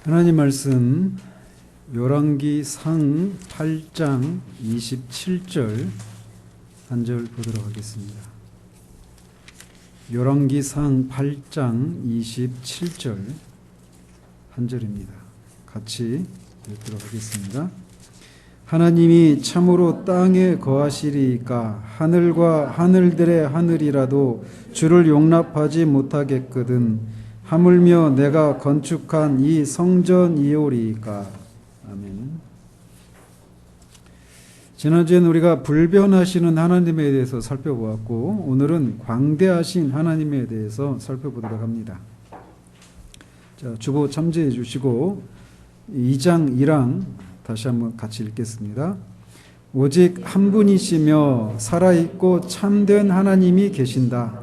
하나님 말씀 열왕기상 8장 27절 한 절 보도록 하겠습니다. 열왕기상 8장 27절 한 절입니다. 같이 읽도록 하겠습니다. 하나님이 참으로 땅에 거하시리이까 하늘과 하늘들의 하늘이라도 주를 용납하지 못하겠거든 하물며 내가 건축한 이 성전이오리이까. 아멘. 지난주에는 우리가 불변하시는 하나님에 대해서 살펴보았고 오늘은 광대하신 하나님에 대해서 살펴보도록 합니다. 자, 주보 참조해 주시고 2장 1항 다시 한번 같이 읽겠습니다. 오직 한 분이시며 살아있고 참된 하나님이 계신다.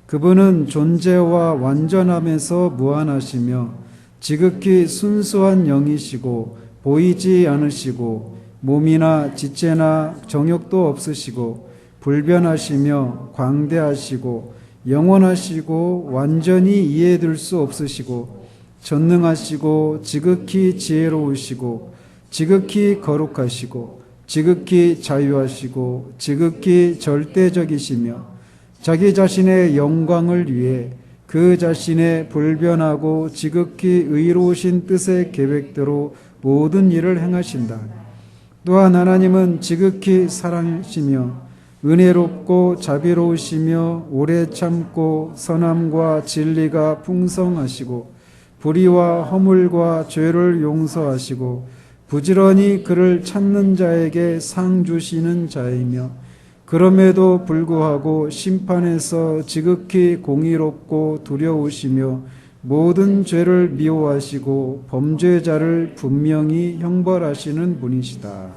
그분은 존재와 완전함에서 무한하시며 지극히 순수한 영이시고 보이지 않으시고 몸이나 지체나 정욕도 없으시고 불변하시며 광대하시고 영원하시고 완전히 이해될 수 없으시고 전능하시고 지극히 지혜로우시고 지극히 거룩하시고 지극히 자유하시고 지극히 절대적이시며 자기 자신의 영광을 위해 그 자신의 불변하고 지극히 의로우신 뜻의 계획대로 모든 일을 행하신다. 또한 하나님은 지극히 사랑이시며 은혜롭고 자비로우시며 오래 참고 선함과 진리가 풍성하시고 불의와 허물과 죄를 용서하시고 부지런히 그를 찾는 자에게 상 주시는 자이며 그럼에도 불구하고 심판에서 지극히 공의롭고 두려우시며 모든 죄를 미워하시고 범죄자를 분명히 형벌하시는 분이시다.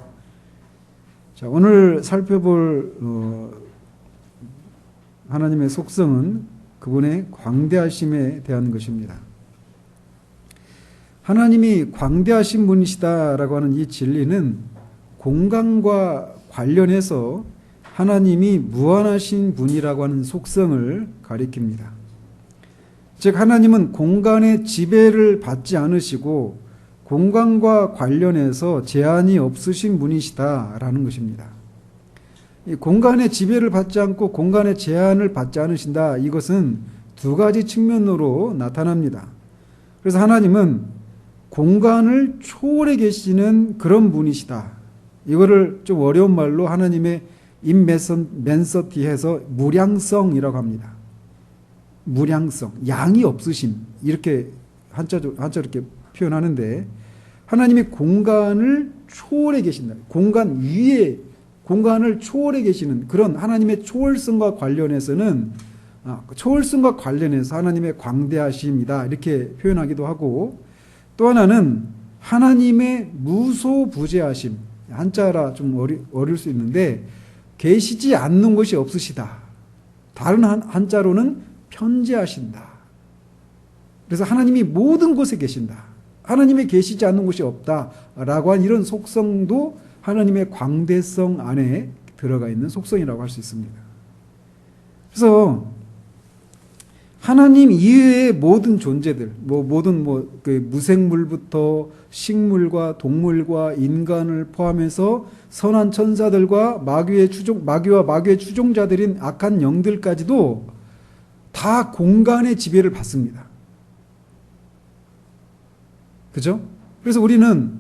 자, 오늘 살펴볼 하나님의 속성은 그분의 광대하심에 대한 것입니다. 하나님이 광대하신 분이시다라고 하는 이 진리는 공간과 관련해서 하나님이 무한하신 분이라고 하는 속성을 가리킵니다. 즉 하나님은 공간의 지배를 받지 않으시고 공간과 관련해서 제한이 없으신 분이시다라는 것입니다. 이 공간의 지배를 받지 않고 공간의 제한을 받지 않으신다. 이것은 두 가지 측면으로 나타납니다. 그래서 하나님은 공간을 초월해 계시는 그런 분이시다. 이거를 좀 어려운 말로 하나님의 임맨서티해서 무량성이라고 합니다. 무량성, 양이 없으심 이렇게 한자 이렇게 표현하는데 하나님이 공간을 초월해 계신다. 공간 위에 공간을 초월해 계시는 그런 하나님의 초월성과 관련해서는 초월성과 관련해서 하나님의 광대하심이다 이렇게 표현하기도 하고 또 하나는 하나님의 무소부재하심 한자라 좀 어려울 수 있는데 계시지 않는 것이 없으시다. 다른 한자로는 편재하신다. 그래서 하나님이 모든 곳에 계신다. 하나님이 계시지 않는 곳이 없다라고 한 이런 속성도 하나님의 광대성 안에 들어가 있는 속성이라고 할 수 있습니다. 그래서 하나님 이외의 모든 존재들, 모든 그 무생물부터 식물과 동물과 인간을 포함해서 선한 천사들과 마귀와 마귀의 추종자들인 악한 영들까지도 다 공간의 지배를 받습니다. 그죠? 그래서 우리는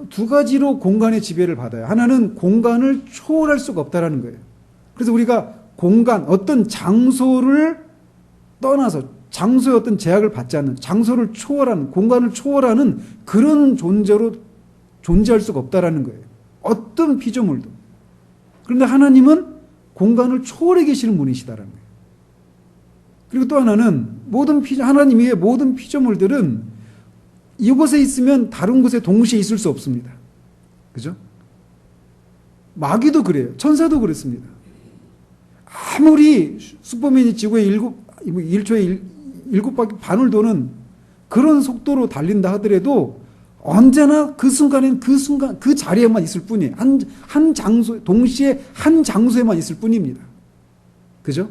두 가지로 공간의 지배를 받아요. 하나는 공간을 초월할 수가 없다라는 거예요. 그래서 우리가 공간, 어떤 장소를 떠나서 장소의 어떤 제약을 받지 않는 장소를 초월하는 공간을 초월하는 그런 존재로 존재할 수가 없다라는 거예요. 어떤 피조물도. 그런데 하나님은 공간을 초월해 계시는 분이시다라는 거예요. 그리고 또 하나는 하나님 외의 모든 피조물들은 이곳에 있으면 다른 곳에 동시에 있을 수 없습니다. 그죠? 마귀도 그래요. 천사도 그렇습니다. 아무리 슈퍼맨이 지구에 1초에 7바퀴 반을 도는 그런 속도로 달린다 하더라도 언제나 그 순간엔 그 자리에만 있을 뿐이에요. 한 장소, 동시에 한 장소에만 있을 뿐입니다. 그죠?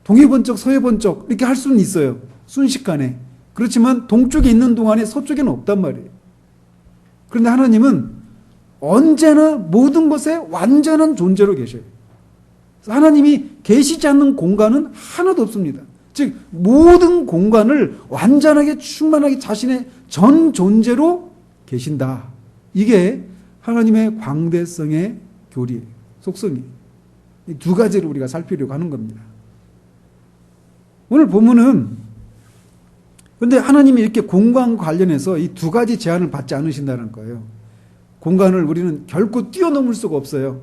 동해 번쩍, 서해 번쩍 이렇게 할 수는 있어요. 순식간에. 그렇지만 동쪽에 있는 동안에 서쪽에는 없단 말이에요. 그런데 하나님은 언제나 모든 것에 완전한 존재로 계셔요. 하나님이 계시지 않는 공간은 하나도 없습니다. 즉 모든 공간을 완전하게 충만하게 자신의 전 존재로 계신다. 이게 하나님의 광대성의 교리예요. 속성이에요. 이 두 가지를 우리가 살피려고 하는 겁니다. 오늘 본문은 그런데 하나님이 이렇게 공간 관련해서 이 두 가지 제한을 받지 않으신다는 거예요. 공간을 우리는 결코 뛰어넘을 수가 없어요.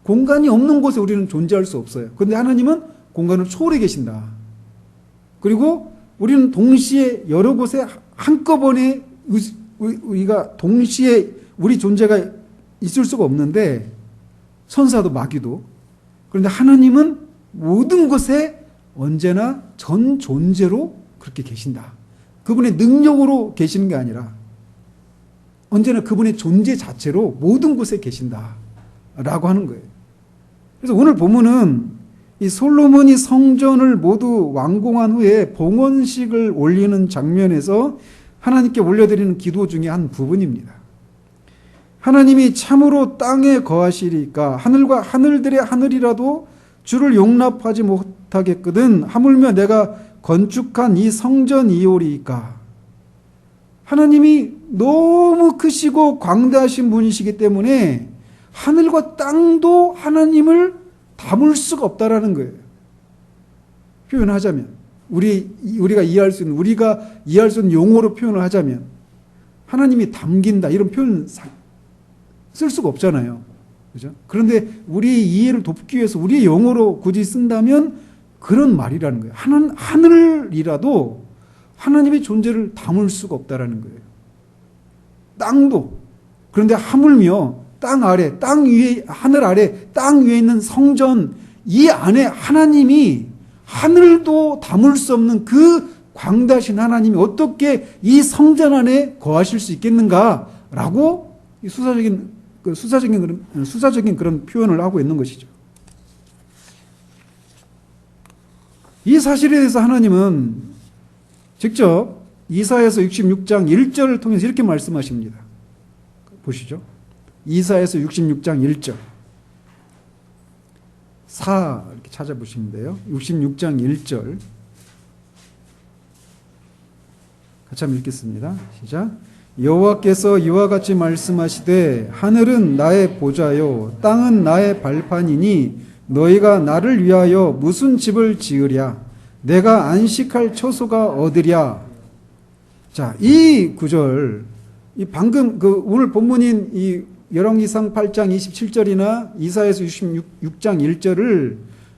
공간이 없는 곳에 우리는 존재할 수 없어요. 그런데 하나님은 공간을 초월해 계신다. 그리고 우리는 동시에 여러 곳에 한꺼번에 우리가 동시에 우리 존재가 있을 수가 없는데 천사도 마귀도. 그런데 하나님은 모든 곳에 언제나 전 존재로 그렇게 계신다. 그분의 능력으로 계시는 게 아니라 언제나 그분의 존재 자체로 모든 곳에 계신다 라고 하는 거예요. 그래서 오늘 본문은 이 솔로몬이 성전을 모두 완공한 후에 봉헌식을 올리는 장면에서 하나님께 올려드리는 기도 중에 한 부분입니다. 하나님이 참으로 땅에 거하시리까 하늘과 하늘들의 하늘이라도 주를 용납하지 못하겠거든 하물며 내가 건축한 이 성전이오리이까. 하나님이 너무 크시고 광대하신 분이시기 때문에 하늘과 땅도 하나님을 담을 수가 없다라는 거예요. 표현하자면 우리가 이해할 수 있는 용어로 표현을 하자면 하나님이 담긴다 이런 표현 쓸 수가 없잖아요. 그죠? 그런데 우리의 이해를 돕기 위해서 우리의 용어로 굳이 쓴다면 그런 말이라는 거예요. 하늘이라도 하나님의 존재를 담을 수가 없다라는 거예요. 땅도. 그런데 하물며 땅 아래, 땅 위에, 하늘 아래, 땅 위에 있는 성전, 이 안에 하나님이 하늘도 담을 수 없는 그 광대하신 하나님이 어떻게 이 성전 안에 거하실 수 있겠는가라고 수사적인 그런 표현을 하고 있는 것이죠. 이 사실에 대해서 하나님은 직접 이사야서 66장 1절을 통해서 이렇게 말씀하십니다. 보시죠. 이사야서 66장 1절. 4 이렇게 찾아보시면 돼요. 66장 1절. 같이 한번 읽겠습니다. 시작. 여호와께서 이와 같이 말씀하시되 하늘은 나의 보좌요 땅은 나의 발판이니 너희가 나를 위하여 무슨 집을 지으랴 내가 안식할 처소가 어디랴. 자, 이 구절 이 방금 오늘 본문인 이 열왕기상 8장 27절이나 이사야서 66장 1절을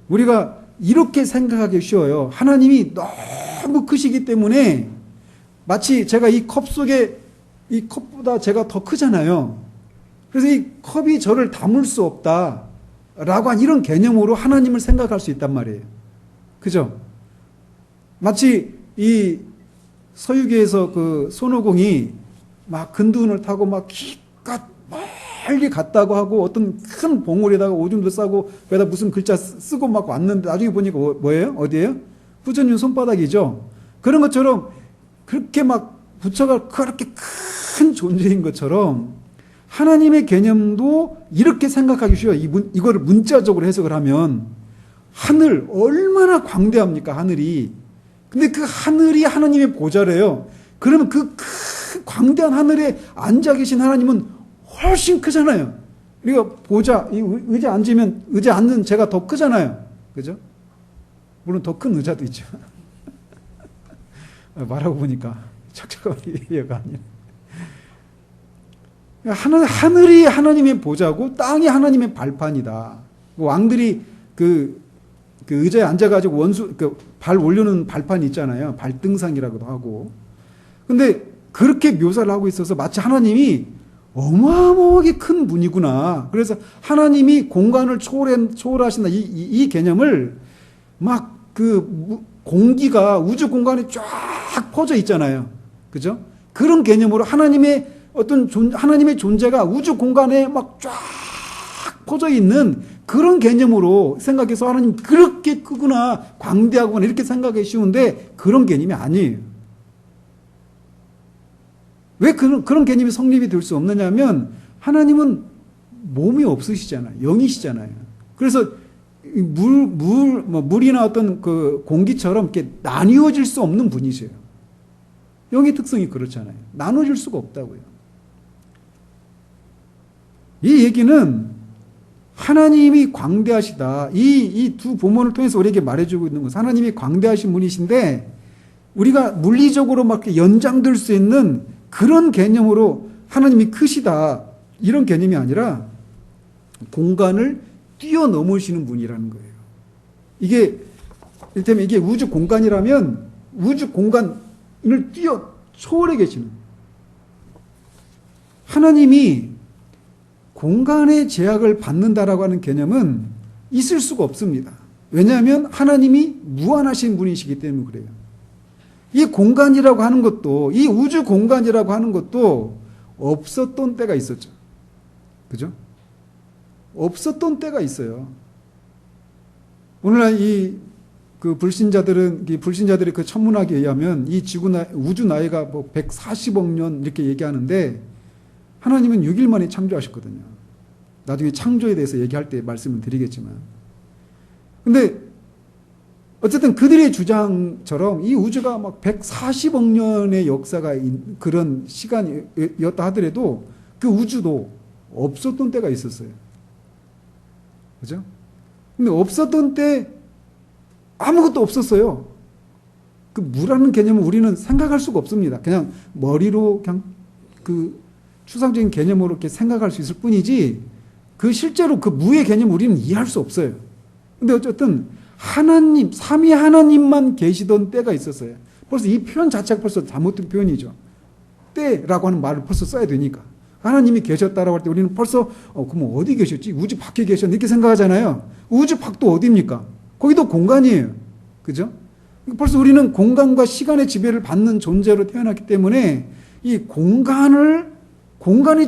우리가 이렇게 생각하기 쉬워요. 하나님이 너무 크시기 때문에 마치 제가 이 컵 속에 이 컵보다 제가 더 크잖아요. 그래서 이 컵이 저를 담을 수 없다라고 한 이런 개념으로 하나님을 생각할 수 있단 말이에요. 그죠? 마치 이 서유기에서 그 손오공이 막 근두운을 타고 막 기껏 멀리 갔다고 하고 어떤 큰 봉우리에다가 오줌도 싸고 거기다 무슨 글자 쓰고 막 왔는데 나중에 보니까 뭐예요? 어디예요? 후전윤 손바닥이죠. 그런 것처럼 그렇게 막 부처가 그렇게 큰 존재인 것처럼 하나님의 개념도 이렇게 생각하기 쉬워요. 이거를 문자적으로 해석을 하면 하늘 얼마나 광대합니까? 하늘이. 근데 그 하늘이 하나님의 보좌래요. 그러면 그 큰 광대한 하늘에 앉아 계신 하나님은 훨씬 크잖아요. 우리가 보좌, 이 의자 앉으면 의자 앉는 제가 더 크잖아요. 그죠? 물론 더 큰 의자도 있죠. 말하고 보니까 척척한 이해가 아니에요. 하늘이 하나님의 보좌고 땅이 하나님의 발판이다. 왕들이 그 의자에 앉아가지고 발 올려놓은 발판이 있잖아요. 발등상이라고도 하고. 근데 그렇게 묘사를 하고 있어서 마치 하나님이 어마어마하게 큰 분이구나. 그래서 하나님이 공간을 초월하신다. 이 개념을 막 공기가 우주 공간에 쫙 퍼져 있잖아요. 그죠? 그런 개념으로 하나님의 존재가 우주 공간에 막 쫙 퍼져 있는 그런 개념으로 생각해서 하나님 그렇게 크구나, 광대하구나 이렇게 생각하기 쉬운데 그런 개념이 아니에요. 왜 그런 개념이 성립이 될 수 없느냐면 하나님은 몸이 없으시잖아요. 영이시잖아요. 그래서 물이나 어떤 그 공기처럼 이렇게 나뉘어질 수 없는 분이세요. 영의 특성이 그렇잖아요. 나눠질 수가 없다고요. 이 얘기는 하나님이 광대하시다. 이 두 본문을 통해서 우리에게 말해주고 있는 것은 하나님이 광대하신 분이신데 우리가 물리적으로 막 연장될 수 있는 그런 개념으로 하나님이 크시다. 이런 개념이 아니라 공간을 뛰어넘으시는 분이라는 거예요. 이를테면 이게 우주 공간이라면 우주 공간을 초월해 계시는. 하나님이 공간의 제약을 받는다라고 하는 개념은 있을 수가 없습니다. 왜냐하면 하나님이 무한하신 분이시기 때문에 그래요. 이 공간이라고 하는 것도, 이 우주 공간이라고 하는 것도 없었던 때가 있었죠. 그죠? 없었던 때가 있어요. 오늘날 불신자들의 그 천문학에 의하면 이 우주 나이가 뭐 140억 년 이렇게 얘기하는데 하나님은 6일 만에 창조하셨거든요. 나중에 창조에 대해서 얘기할 때 말씀을 드리겠지만. 근데 어쨌든 그들의 주장처럼 이 우주가 막 140억 년의 역사가 그런 시간이었다 하더라도 그 우주도 없었던 때가 있었어요. 그죠? 근데 없었던 때 아무것도 없었어요. 그 무라는 개념은 우리는 생각할 수가 없습니다. 그냥 머리로 그냥 그 추상적인 개념으로 이렇게 생각할 수 있을 뿐이지 그 실제로 그 무의 개념을 우리는 이해할 수 없어요. 근데 어쨌든 하나님, 삼위 하나님만 계시던 때가 있었어요. 벌써 이 표현 자체가 벌써 잘못된 표현이죠. 때라고 하는 말을 벌써 써야 되니까. 하나님이 계셨다라고 할 때 우리는 벌써 그럼 어디 계셨지? 우주 밖에 계셨네 이렇게 생각하잖아요. 우주 밖도 어디입니까? 거기도 공간이에요. 그죠? 벌써 우리는 공간과 시간의 지배를 받는 존재로 태어났기 때문에 이 공간의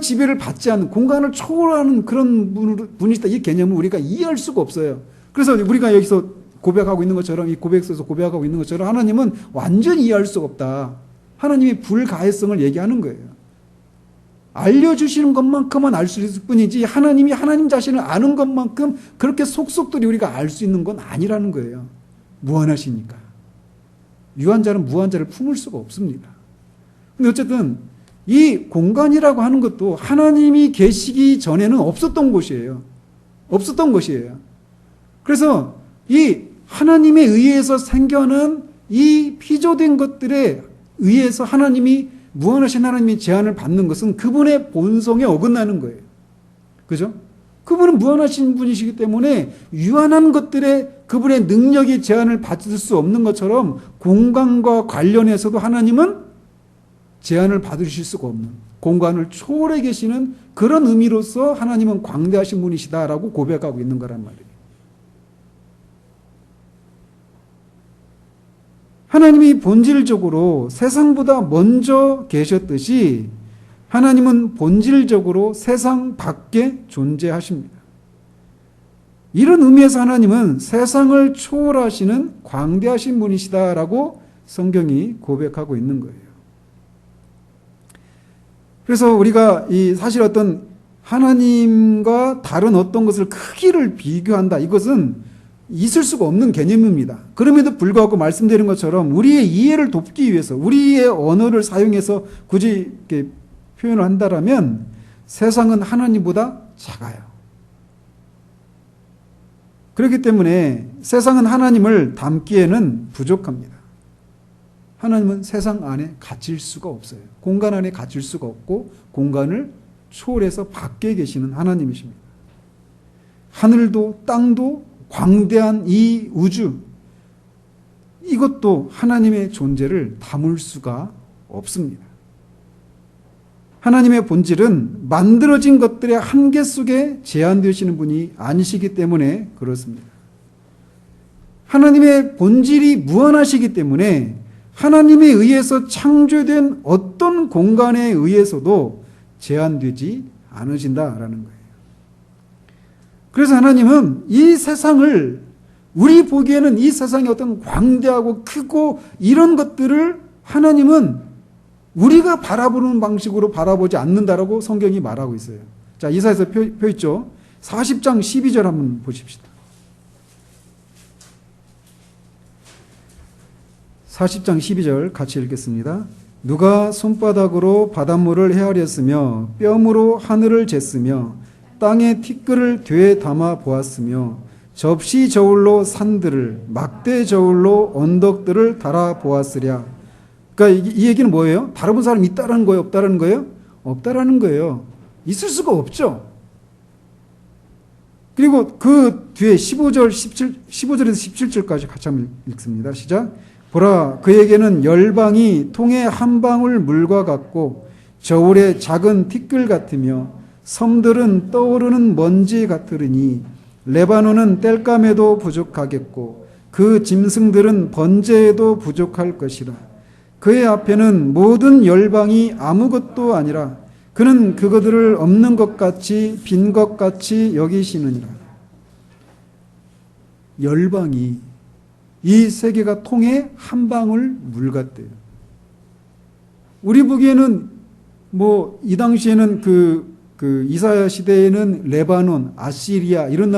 지배를 받지 않는, 공간을 초월하는 그런 분이시다. 이 개념을 우리가 이해할 수가 없어요. 그래서 우리가 여기서 고백하고 있는 것처럼, 이 고백서에서 고백하고 있는 것처럼 하나님은 완전히 이해할 수가 없다. 하나님이 불가해성을 얘기하는 거예요. 알려주시는 것만큼은 알 수 있을 뿐이지 하나님이 하나님 자신을 아는 것만큼 그렇게 속속들이 우리가 알 수 있는 건 아니라는 거예요. 무한하시니까. 유한자는 무한자를 품을 수가 없습니다. 근데 어쨌든 이 공간이라고 하는 것도 하나님이 계시기 전에는 없었던 곳이에요. 없었던 것이에요. 그래서 이 하나님에 의해서 생겨난 이 피조된 것들에 의해서 하나님이 무한하신 하나님이 제한을 받는 것은 그분의 본성에 어긋나는 거예요. 그죠? 그분은 무한하신 분이시기 때문에 유한한 것들에 그분의 능력이 제한을 받을 수 없는 것처럼 공간과 관련해서도 하나님은 제한을 받으실 수가 없는, 공간을 초월해 계시는 그런 의미로서 하나님은 광대하신 분이시다라고 고백하고 있는 거란 말이에요. 하나님이 본질적으로 세상보다 먼저 계셨듯이 하나님은 본질적으로 세상 밖에 존재하십니다. 이런 의미에서 하나님은 세상을 초월하시는 광대하신 분이시다라고 성경이 고백하고 있는 거예요. 그래서 우리가 사실 어떤 하나님과 다른 어떤 것을 크기를 비교한다. 이것은 있을 수가 없는 개념입니다. 그럼에도 불구하고 말씀드린 것처럼 우리의 이해를 돕기 위해서 우리의 언어를 사용해서 굳이 이렇게 표현을 한다라면 세상은 하나님보다 작아요. 그렇기 때문에 세상은 하나님을 담기에는 부족합니다. 하나님은 세상 안에 갇힐 수가 없어요. 공간 안에 갇힐 수가 없고 공간을 초월해서 밖에 계시는 하나님이십니다. 하늘도 땅도 광대한 이 우주, 이것도 하나님의 존재를 담을 수가 없습니다. 하나님의 본질은 만들어진 것들의 한계 속에 제한되시는 분이 아니시기 때문에 그렇습니다. 하나님의 본질이 무한하시기 때문에 하나님에 의해서 창조된 어떤 공간에 의해서도 제한되지 않으신다라는 거예요. 그래서 하나님은 이 세상을, 우리 보기에는 이 세상이 어떤 광대하고 크고 이런 것들을 하나님은 우리가 바라보는 방식으로 바라보지 않는다라고 성경이 말하고 있어요. 자, 이사야서 표 있죠? 40장 12절 한번 보십시다. 40장 12절 같이 읽겠습니다. 누가 손바닥으로 바닷물을 헤아렸으며 뼘으로 하늘을 쟀으며 땅에 티끌을 되에 담아 보았으며 접시 저울로 산들을 막대 저울로 언덕들을 달아 보았으랴. 그러니까 이 얘기는 뭐예요? 다른 사람이 있다라는 거예요? 없다라는 거예요? 없다라는 거예요. 있을 수가 없죠. 그리고 그 뒤에 15절에서 17절까지 같이 한번 읽습니다. 시작. 보라, 그에게는 열방이 통에 한 방울 물과 같고 저울의 작은 티끌 같으며 섬들은 떠오르는 먼지 같으리니 레바논은 땔감에도 부족하겠고 그 짐승들은 번제에도 부족할 것이라. 그의 앞에는 모든 열방이 아무것도 아니라 그는 그것들을 없는 것 같이 빈 것 같이 여기시느니라. 열방이 이 세계가 통에 한 방울 물 같대요. 우리 보기에는 뭐 이 당시에는 그 이사야 시대에는 레바논, 아시리아 이런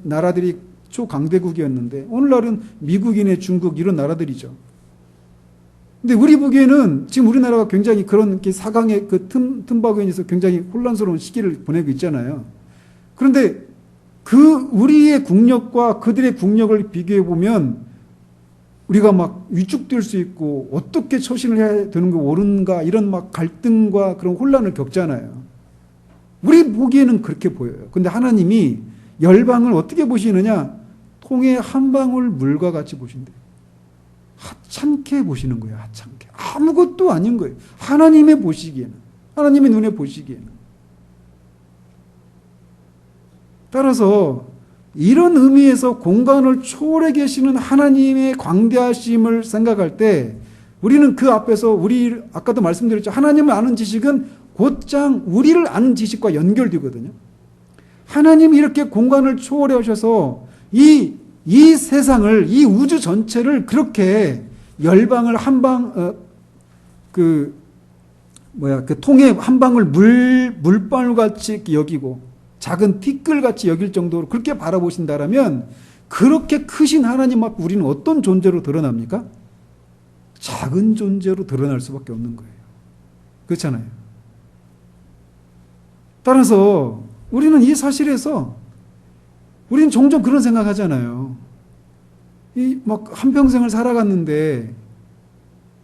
나라들이 초강대국이었는데 오늘날은 미국이네 중국 이런 나라들이죠. 근데 우리 보기에는 지금 우리나라가 굉장히 그런 사강의 그 틈바구니에서 굉장히 혼란스러운 시기를 보내고 있잖아요. 그런데 그 우리의 국력과 그들의 국력을 비교해 보면 우리가 막 위축될 수 있고 어떻게 처신을 해야 되는 게 옳은가 이런 막 갈등과 그런 혼란을 겪잖아요. 우리 보기에는 그렇게 보여요. 근데 하나님이 열방을 어떻게 보시느냐? 통에 한 방울 물과 같이 보신대요. 하찮게 보시는 거예요. 하찮게. 아무것도 아닌 거예요. 하나님의 보시기에는. 하나님의 눈에 보시기에는. 따라서 이런 의미에서 공간을 초월해 계시는 하나님의 광대하심을 생각할 때 우리는 그 앞에서 우리 아까도 말씀드렸죠. 하나님을 아는 지식은 곧장 우리를 아는 지식과 연결되거든요. 하나님이 이렇게 공간을 초월해 오셔서 이 세상을, 이 우주 전체를 그렇게 열방을 그 통에 한 방울 물방울 같이 여기고 작은 티끌 같이 여길 정도로 그렇게 바라보신다라면 그렇게 크신 하나님 앞에 우리는 어떤 존재로 드러납니까? 작은 존재로 드러날 수밖에 없는 거예요. 그렇잖아요. 따라서 우리는 이 사실에서 우리는 종종 그런 생각하잖아요. 이 막 한평생을 살아갔는데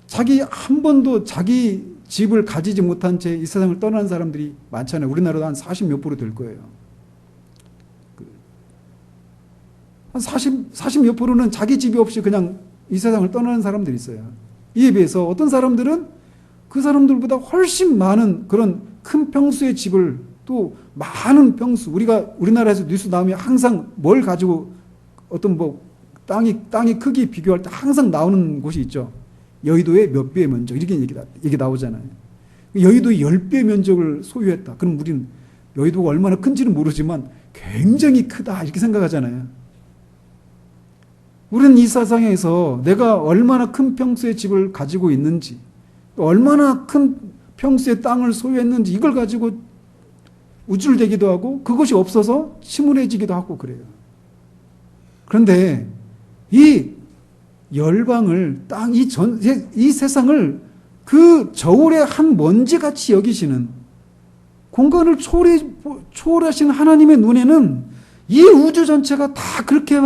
자기 한 번도 자기 집을 가지지 못한 채 이 세상을 떠나는 사람들이 많잖아요. 우리나라도 한 40몇 프로 될 거예요. 한 40몇 프로는 자기 집이 없이 그냥 이 세상을 떠나는 사람들이 있어요. 이에 비해서 어떤 사람들은 그 사람들보다 훨씬 많은 그런 큰 평수의 집을 또 많은 평수, 우리나라에서 뉴스 나오면 항상 뭘 가지고 어떤 땅이 크기 비교할 때 항상 나오는 곳이 있죠. 여의도의 몇 배의 면적 이렇게 얘기 나오잖아요. 여의도의 10배 면적을 소유했다. 그럼 우리는 여의도가 얼마나 큰지는 모르지만 굉장히 크다 이렇게 생각하잖아요. 우리는 이 세상에서 내가 얼마나 큰 평수의 집을 가지고 있는지, 얼마나 큰 평수의 땅을 소유했는지 이걸 가지고 우쭐대기도 하고 그것이 없어서 침울해지기도 하고 그래요. 그런데 이 열방을 이 세상을 그 저울의 한 먼지같이 여기시는 공간을 초월하시는 하나님의 눈에는 이 우주 전체가 다 그렇게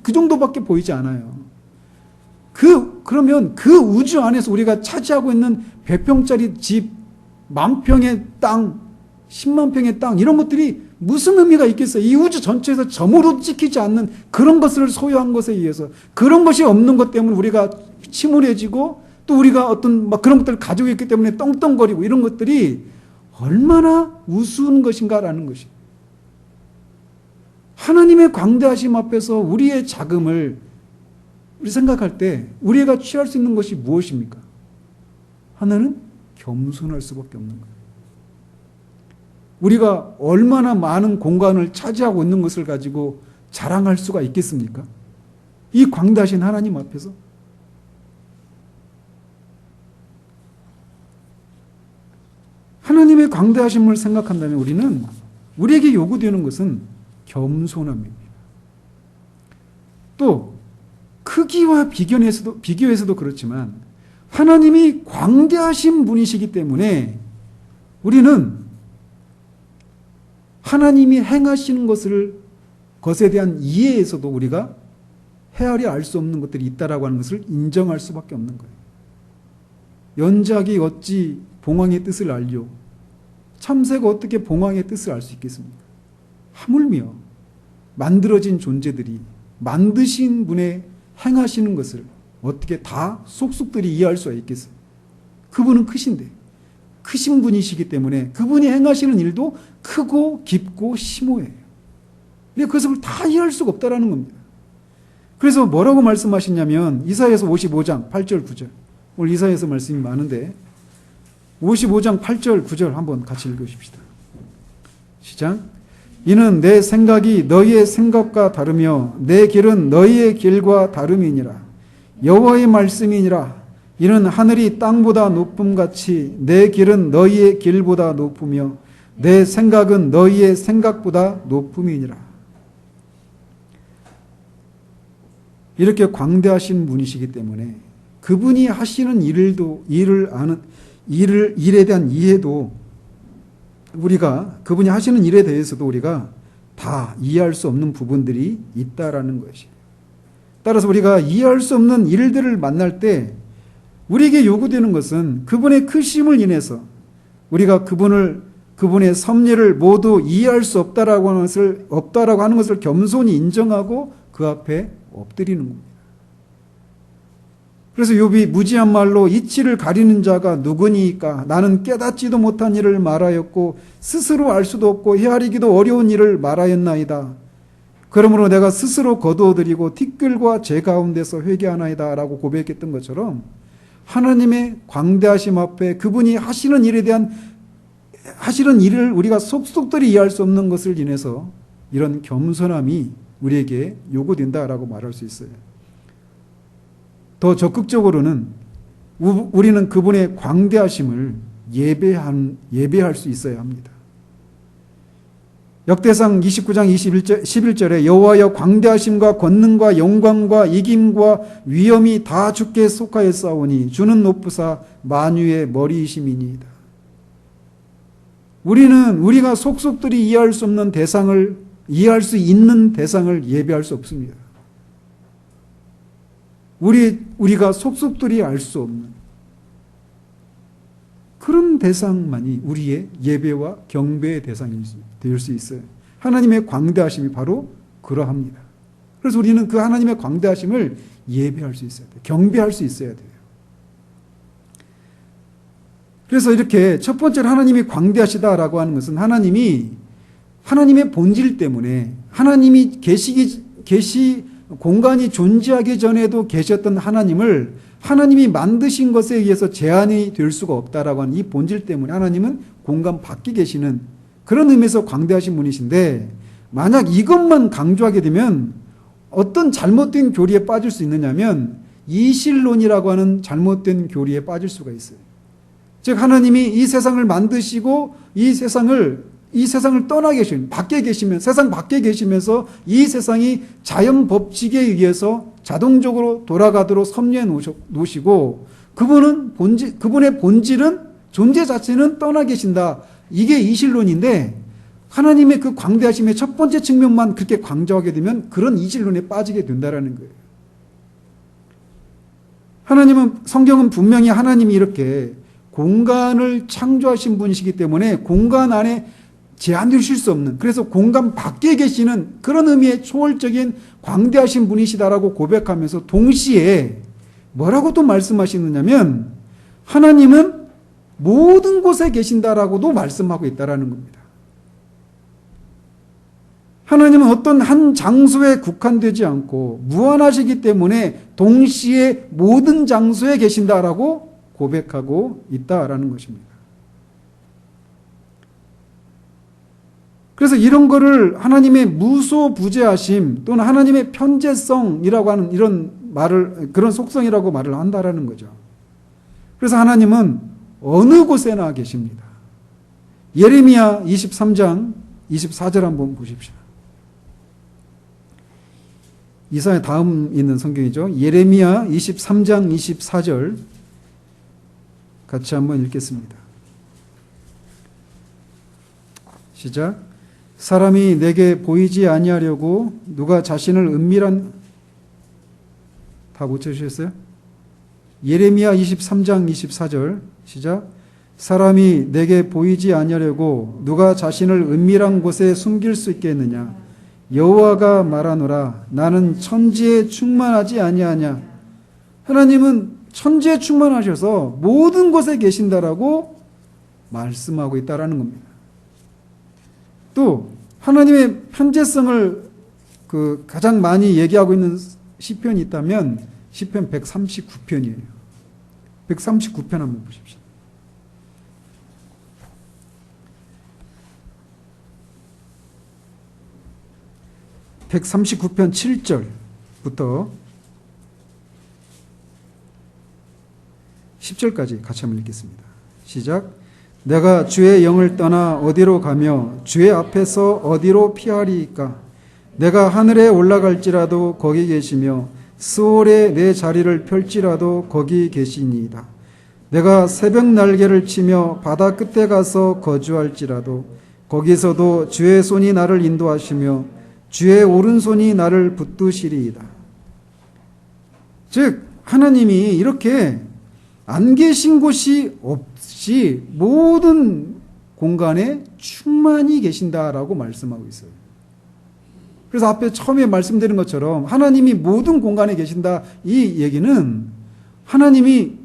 그 정도밖에 보이지 않아요. 그러면 그 우주 안에서 우리가 차지하고 있는 100평짜리 집, 10,000평의 땅, 10만 평의 땅 이런 것들이 무슨 의미가 있겠어요? 이 우주 전체에서 점으로 찍히지 않는 그런 것을 소유한 것에 의해서 그런 것이 없는 것 때문에 우리가 침울해지고 또 우리가 어떤 그런 것들을 가지고 있기 때문에 떵떵거리고 이런 것들이 얼마나 우스운 것인가라는 것이. 하나님의 광대하심 앞에서 우리의 자금을 우리 생각할 때 우리가 취할 수 있는 것이 무엇입니까? 하나는 겸손할 수밖에 없는 거예요. 우리가 얼마나 많은 공간을 차지하고 있는 것을 가지고 자랑할 수가 있겠습니까? 이 광대하신 하나님 앞에서. 하나님의 광대하심을 생각한다면 우리에게 요구되는 것은 겸손함입니다. 또 크기와 비교해서도 그렇지만 하나님이 광대하신 분이시기 때문에 우리는 하나님이 행하시는 것에 대한 이해에서도 우리가 헤아려 알 수 없는 것들이 있다라고 하는 것을 인정할 수밖에 없는 거예요. 연작이 어찌 봉황의 뜻을 알리오? 참새가 어떻게 봉황의 뜻을 알 수 있겠습니까? 하물며 만들어진 존재들이 만드신 분의 행하시는 것을 어떻게 다 속속들이 이해할 수가 있겠어요? 그분은 크신데, 크신 분이시기 때문에 그분이 행하시는 일도 크고 깊고 심오해요. 그것을 다 이해할 수가 없다라는 겁니다. 그래서 뭐라고 말씀하시냐면 이사야서 55장 8절 9절, 오늘 이사야서 말씀이 많은데 55장 8절 9절 한번 같이 읽으십시다. 시작. 이는 내 생각이 너희의 생각과 다르며 내 길은 너희의 길과 다름이니라. 여호와의 말씀이니라. 이는 하늘이 땅보다 높음같이 내 길은 너희의 길보다 높으며 내 생각은 너희의 생각보다 높음이니라. 이렇게 광대하신 분이시기 때문에 그분이 하시는 일에 대한 이해도 우리가 그분이 하시는 일에 대해서도 우리가 다 이해할 수 없는 부분들이 있다라는 것이에요. 따라서 우리가 이해할 수 없는 일들을 만날 때 우리에게 요구되는 것은 그분의 크심을 인해서 우리가 그분의 섭리를 모두 이해할 수 없다라고 하는 것을 겸손히 인정하고 그 앞에 엎드리는 겁니다. 그래서 욥이 무지한 말로 이치를 가리는 자가 누구니까? 나는 깨닫지도 못한 일을 말하였고 스스로 알 수도 없고 헤아리기도 어려운 일을 말하였나이다. 그러므로 내가 스스로 거두어드리고 티끌과 제 가운데서 회개하나이다 라고 고백했던 것처럼 하나님의 광대하심 앞에 그분이 하시는 일을 우리가 속속들이 이해할 수 없는 것을 인해서 이런 겸손함이 우리에게 요구된다라고 말할 수 있어요. 더 적극적으로는 우리는 그분의 광대하심을 예배할 수 있어야 합니다. 역대상 29장 11절에 여호와여 광대하심과 권능과 영광과 이김과 위엄이 다 주께 속하였사오니 주는 높으사 만유의 머리이심이니이다. 우리가 속속들이 이해할 수 있는 대상을 예배할 수 없습니다. 우리가 속속들이 알 수 없는 그런 대상만이 우리의 예배와 경배의 대상이 될 수 있어요. 하나님의 광대하심이 바로 그러합니다. 그래서 우리는 그 하나님의 광대하심을 예배할 수 있어야 돼요. 경배할 수 있어야 돼요. 그래서 이렇게 첫 번째로 하나님이 광대하시다라고 하는 것은 하나님의 본질 때문에 하나님이 공간이 존재하기 전에도 계셨던 하나님을 하나님이 만드신 것에 의해서 제한이 될 수가 없다라고 하는 이 본질 때문에 하나님은 공간 밖에 계시는 그런 의미에서 광대하신 분이신데 만약 이것만 강조하게 되면 어떤 잘못된 교리에 빠질 수 있느냐면 이실론이라고 하는 잘못된 교리에 빠질 수가 있어요. 즉 하나님이 이 세상을 만드시고 이 세상을 떠나 세상 밖에 계시면서 이 세상이 자연 법칙에 의해서 자동적으로 돌아가도록 섭리해 놓으시고 그분의 본질은 존재 자체는 떠나 계신다. 이게 이실론인데 하나님의 그 광대하심의 첫 번째 측면만 그렇게 강조하게 되면 그런 이실론에 빠지게 된다라는 거예요. 성경은 분명히 하나님이 이렇게 공간을 창조하신 분이시기 때문에 공간 안에 제한되실 수 없는, 그래서 공간 밖에 계시는 그런 의미의 초월적인 광대하신 분이시다라고 고백하면서 동시에 뭐라고 또 말씀하시느냐면 하나님은 모든 곳에 계신다라고도 말씀하고 있다라는 겁니다. 하나님은 어떤 한 장소에 국한되지 않고 무한하시기 때문에 동시에 모든 장소에 계신다라고 고백하고 있다라는 것입니다. 그래서 이런 거를 하나님의 무소부재하심 또는 하나님의 편재성이라고 하는 그런 속성이라고 말을 한다라는 거죠. 그래서 하나님은 어느 곳에나 계십니다. 예레미야 23장 24절 한번 보십시오. 이사야 다음 있는 성경이죠. 예레미야 23장 24절 같이 한번 읽겠습니다. 시작. 사람이 내게 보이지 아니하려고 누가 자신을 은밀한 다 못 찾으셨어요? 예레미야 23장 24절 시작. 사람이 내게 보이지 아니하려고 누가 자신을 은밀한 곳에 숨길 수 있겠느냐. 여호와가 말하노라. 나는 천지에 충만하지 아니하냐. 하나님은 천지에 충만하셔서 모든 곳에 계신다라고 말씀하고 있다라는 겁니다. 또 하나님의 편재성을 가장 많이 얘기하고 있는 시편이 있다면 시편 139편이에요. 139편 한번 보십시오. (139편) 7절부터 10절까지 같이 한번 읽겠습니다. 시작. 내가 주의 영을 떠나 어디로 가며 주의 앞에서 어디로 피하리이까. 내가 하늘에 올라갈지라도 거기 계시며 스올에 내 자리를 펼지라도 거기 계시니이다. 내가 새벽 날개를 치며 바다 끝에 가서 거주할지라도 거기서도 주의 손이 나를 인도하시며 주의 오른손이 나를 붙드시리이다. 즉 하나님이 이렇게 안 계신 곳이 없이 모든 공간에 충만히 계신다라고 말씀하고 있어요. 그래서 앞에 처음에 말씀드린 것처럼 하나님이 모든 공간에 계신다, 이 얘기는 하나님이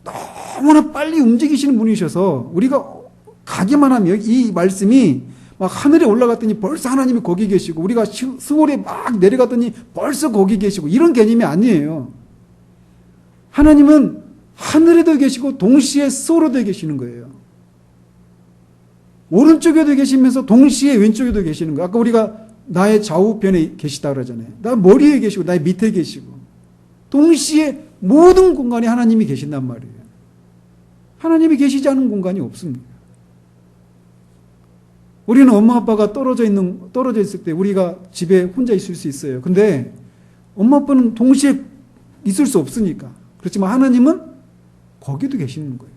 너무나 빨리 움직이시는 분이셔서 우리가 가기만 하면 이 말씀이 막 하늘에 올라갔더니 벌써 하나님이 거기 계시고 우리가 스월에 막 내려갔더니 벌써 거기 계시고 이런 개념이 아니에요. 하나님은 하늘에도 계시고 동시에 스월에도 계시는 거예요. 오른쪽에도 계시면서 동시에 왼쪽에도 계시는 거예요. 아까 우리가 나의 좌우편에 계시다 그러잖아요. 나 머리에 계시고 나의 밑에 계시고 동시에 모든 공간에 하나님이 계신단 말이에요. 하나님이 계시지 않은 공간이 없습니다. 우리는 엄마 아빠가 떨어져 있을 때 우리가 집에 혼자 있을 수 있어요. 근데 엄마 아빠는 동시에 있을 수 없으니까. 그렇지만 하나님은 거기도 계시는 거예요.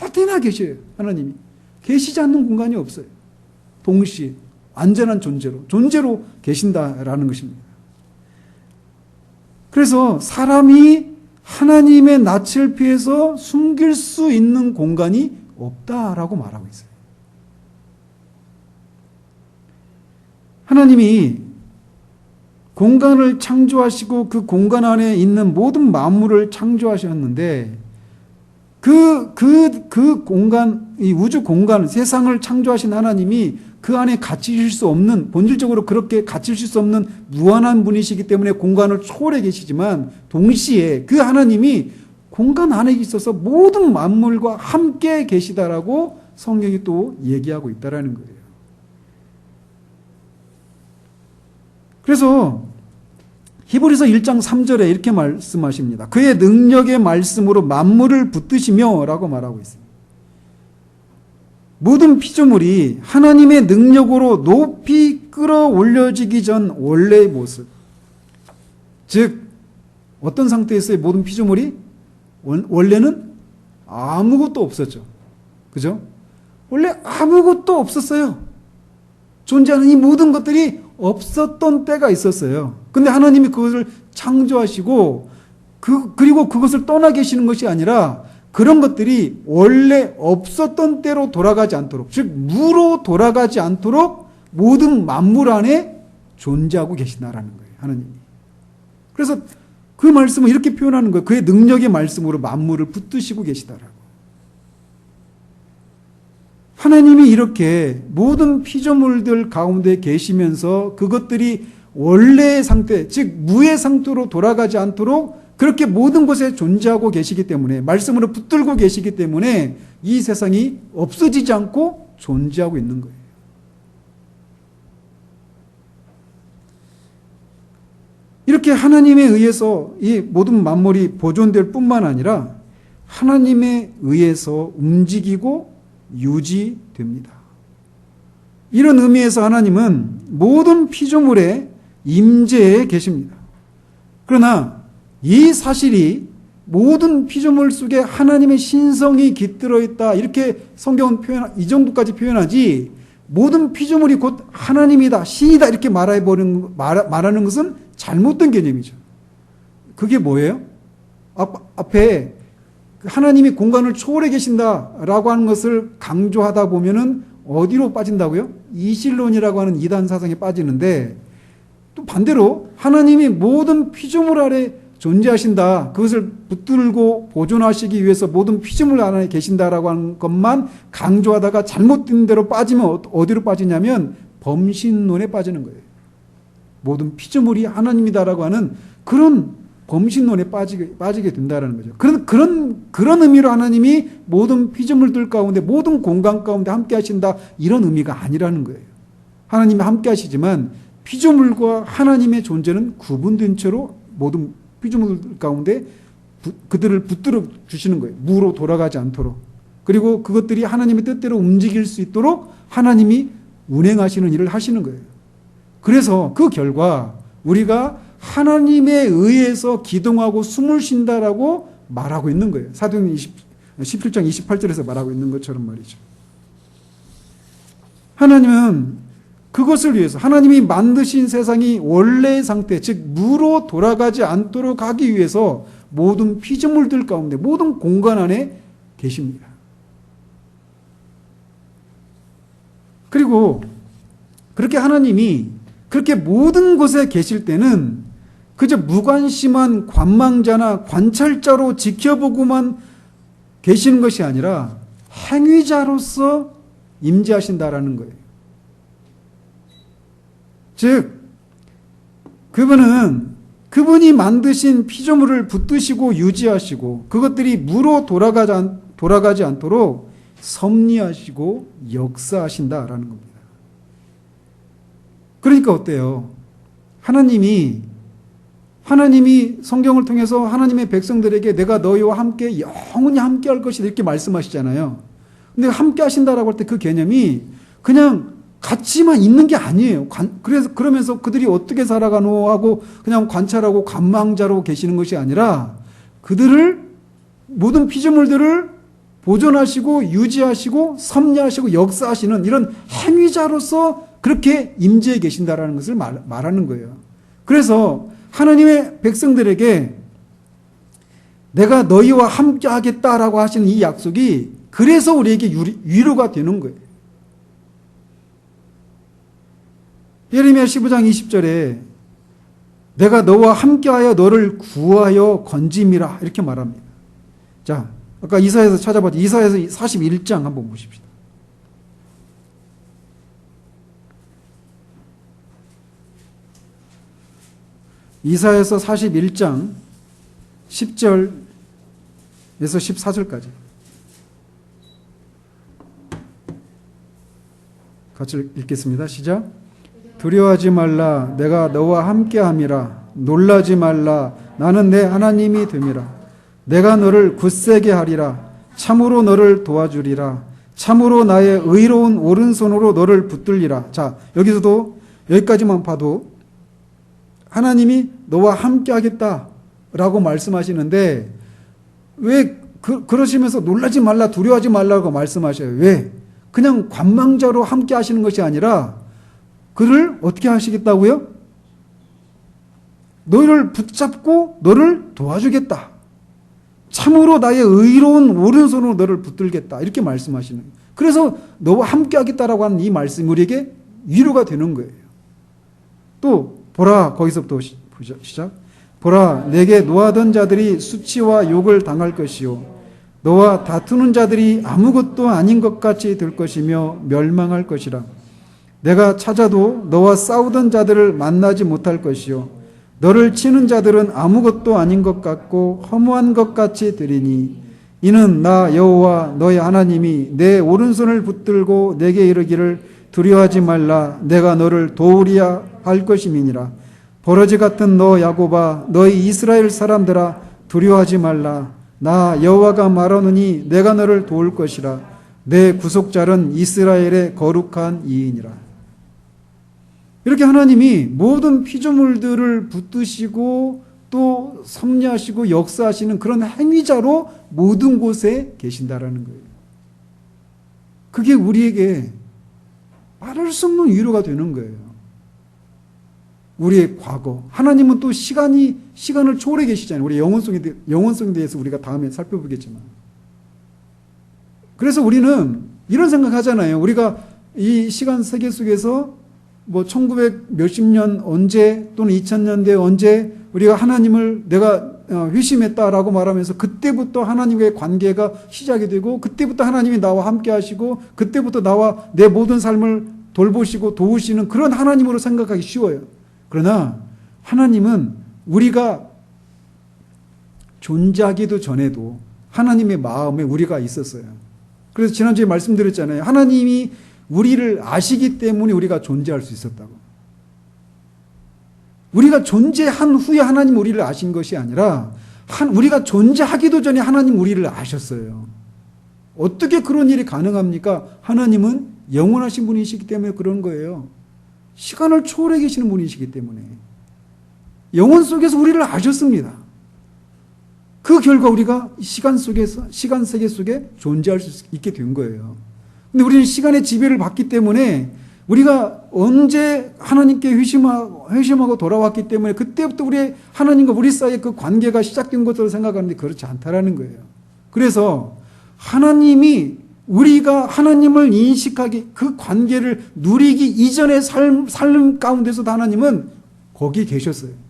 어디나 계셔요. 하나님이. 계시지 않는 공간이 없어요. 동시에 완전한 존재로 계신다라는 것입니다. 그래서 사람이 하나님의 낯을 피해서 숨길 수 있는 공간이 없다라고 말하고 있어요. 하나님이 공간을 창조하시고 그 공간 안에 있는 모든 만물을 창조하셨는데 그 공간, 이 우주 공간, 세상을 창조하신 하나님이 그 안에 갇히실 수 없는, 본질적으로 그렇게 갇히실 수 없는 무한한 분이시기 때문에 공간을 초월해 계시지만 동시에 그 하나님이 공간 안에 있어서 모든 만물과 함께 계시다라고 성경이 또 얘기하고 있다라는 거예요. 그래서 히브리서 1장 3절에 이렇게 말씀하십니다. 그의 능력의 말씀으로 만물을 붙드시며 라고 말하고 있습니다. 모든 피조물이 하나님의 능력으로 높이 끌어올려지기 전 원래의 모습, 즉 어떤 상태였어요? 모든 피조물이 원래는 아무것도 없었죠. 그죠? 원래 아무것도 없었어요. 존재하는 이 모든 것들이 없었던 때가 있었어요. 근데 하나님이 그것을 창조하시고 그리고 그것을 떠나 계시는 것이 아니라 그런 것들이 원래 없었던 때로 돌아가지 않도록, 즉 무로 돌아가지 않도록 모든 만물 안에 존재하고 계시다라는 거예요. 하나님이. 그래서 그 말씀을 이렇게 표현하는 거예요. 그의 능력의 말씀으로 만물을 붙드시고 계시다라고. 하나님이 이렇게 모든 피조물들 가운데 계시면서 그것들이 원래의 상태, 즉 무의 상태로 돌아가지 않도록 그렇게 모든 곳에 존재하고 계시기 때문에, 말씀으로 붙들고 계시기 때문에 이 세상이 없어지지 않고 존재하고 있는 거예요. 이렇게 하나님에 의해서 이 모든 만물이 보존될 뿐만 아니라 하나님에 의해서 움직이고 유지됩니다. 이런 의미에서 하나님은 모든 피조물의 임재에 계십니다. 그러나 이 사실이 모든 피조물 속에 하나님의 신성이 깃들어 있다, 이렇게 성경은 이 정도까지 표현하지, 모든 피조물이 곧 하나님이다, 신이다, 이렇게 말하는 것은 잘못된 개념이죠. 그게 뭐예요? 앞에 하나님이 공간을 초월해 계신다라고 하는 것을 강조하다 보면은 어디로 빠진다고요? 이실론이라고 하는 이단 사상에 빠지는데, 또 반대로 하나님이 모든 피조물 아래 존재하신다, 그것을 붙들고 보존하시기 위해서 모든 피조물 안에 계신다라고 하는 것만 강조하다가 잘못된 대로 빠지면 어디로 빠지냐면 범신론에 빠지는 거예요. 모든 피조물이 하나님이다라고 하는 그런 범신론에 빠지게 된다는 거죠. 그런 의미로 하나님이 모든 피조물들 가운데, 모든 공간 가운데 함께 하신다, 이런 의미가 아니라는 거예요. 하나님이 함께 하시지만 피조물과 하나님의 존재는 구분된 채로 모든 피조물 가운데 그들을 붙들어 주시는 거예요. 무로 돌아가지 않도록. 그리고 그것들이 하나님의 뜻대로 움직일 수 있도록 하나님이 운행하시는 일을 하시는 거예요. 그래서 그 결과 우리가 하나님에 의해서 기동하고 숨을 쉰다라고 말하고 있는 거예요. 사도행전 17장 28절에서 말하고 있는 것처럼 말이죠. 하나님은 그것을 위해서, 하나님이 만드신 세상이 원래의 상태, 즉 무로 돌아가지 않도록 하기 위해서 모든 피조물들 가운데, 모든 공간 안에 계십니다. 그리고 그렇게 하나님이 그렇게 모든 곳에 계실 때는 그저 무관심한 관망자나 관찰자로 지켜보고만 계시는 것이 아니라 행위자로서 임재하신다라는 거예요. 즉 그분이 만드신 피조물을 붙드시고 유지하시고 그것들이 무로 돌아가지 않도록 섭리하시고 역사하신다라는 겁니다. 그러니까 어때요? 하나님이 성경을 통해서 하나님의 백성들에게 내가 너희와 함께 영원히 함께 할 것이다, 이렇게 말씀하시잖아요. 근데 함께 하신다라고 할 때 그 개념이 그냥 같이만 있는 게 아니에요. 그러면서 그들이 어떻게 살아가노 하고 그냥 관찰하고 관망자로 계시는 것이 아니라 모든 피조물들을 보존하시고 유지하시고 섭리하시고 역사하시는 이런 행위자로서 그렇게 임재해 계신다라는 것을 말하는 거예요. 그래서 하나님의 백성들에게 내가 너희와 함께 하겠다라고 하시는 이 약속이 그래서 우리에게 위로가 되는 거예요. 예레미야 15장 20절에 내가 너와 함께하여 너를 구하여 건짐이라, 이렇게 말합니다. 자, 아까 이사야에서 찾아봤죠. 이사야에서 41장 한번 보십시다. 이사야에서 41장 10절에서 14절까지 같이 읽겠습니다. 시작. 두려워하지 말라, 내가 너와 함께함이라. 놀라지 말라, 나는 내 하나님이 됨이라. 내가 너를 굳세게 하리라. 참으로 너를 도와주리라. 참으로 나의 의로운 오른손으로 너를 붙들리라. 자, 여기까지만 봐도 하나님이 너와 함께 하겠다라고 말씀하시는데 왜 그러시면서 놀라지 말라, 두려워하지 말라고 말씀하셔요? 왜? 그냥 관망자로 함께 하시는 것이 아니라 그를 어떻게 하시겠다고요? 너희를 붙잡고 너를 도와주겠다. 참으로 나의 의로운 오른손으로 너를 붙들겠다. 이렇게 말씀하시는 거예요. 그래서 너와 함께 하겠다라고 하는 이 말씀이 우리에게 위로가 되는 거예요. 또 보라, 거기서부터 시작. 보라, 내게 노하던 자들이 수치와 욕을 당할 것이요 너와 다투는 자들이 아무것도 아닌 것 같이 될 것이며 멸망할 것이라. 내가 찾아도 너와 싸우던 자들을 만나지 못할 것이요 너를 치는 자들은 아무것도 아닌 것 같고 허무한 것 같이 되리니 이는 나 여호와 너의 하나님이 내 오른손을 붙들고 내게 이르기를 두려워하지 말라, 내가 너를 도우리야 할 것임이니라. 버러지 같은 너 야곱아, 너희 이스라엘 사람들아, 두려워하지 말라. 나 여호와가 말하노니 내가 너를 도울 것이라. 내 구속자는 이스라엘의 거룩한 이인이라. 이렇게 하나님이 모든 피조물들을 붙드시고 또 섭리하시고 역사하시는 그런 행위자로 모든 곳에 계신다라는 거예요. 그게 우리에게 말할 수 없는 위로가 되는 거예요. 우리의 과거. 하나님은 또 시간을 초월해 계시잖아요. 우리 영원성에 대해서 우리가 다음에 살펴보겠지만. 그래서 우리는 이런 생각하잖아요. 우리가 이 시간 세계 속에서 뭐 1900 몇십 년 언제 또는 2000년대 언제 우리가 하나님을 내가 회심했다라고 말하면서 그때부터 하나님과의 관계가 시작이 되고 그때부터 하나님이 나와 함께 하시고 그때부터 나와 내 모든 삶을 돌보시고 도우시는 그런 하나님으로 생각하기 쉬워요. 그러나 하나님은 우리가 존재하기도 전에도 하나님의 마음에 우리가 있었어요. 그래서 지난주에 말씀드렸잖아요. 하나님이 우리를 아시기 때문에 우리가 존재할 수 있었다고. 우리가 존재한 후에 하나님 우리를 아신 것이 아니라 우리가 존재하기도 전에 하나님 우리를 아셨어요. 어떻게 그런 일이 가능합니까? 하나님은 영원하신 분이시기 때문에 그런 거예요. 시간을 초월해 계시는 분이시기 때문에. 영원 속에서 우리를 아셨습니다. 그 결과 우리가 시간 세계 속에 존재할 수 있게 된 거예요. 근데 우리는 시간의 지배를 받기 때문에 우리가 언제 하나님께 회심하고 돌아왔기 때문에 그때부터 우리 하나님과 우리 사이의 그 관계가 시작된 것으로 생각하는데 그렇지 않다라는 거예요. 그래서 하나님이 우리가 하나님을 인식하기 그 관계를 누리기 이전의 삶 가운데서도 하나님은 거기 계셨어요.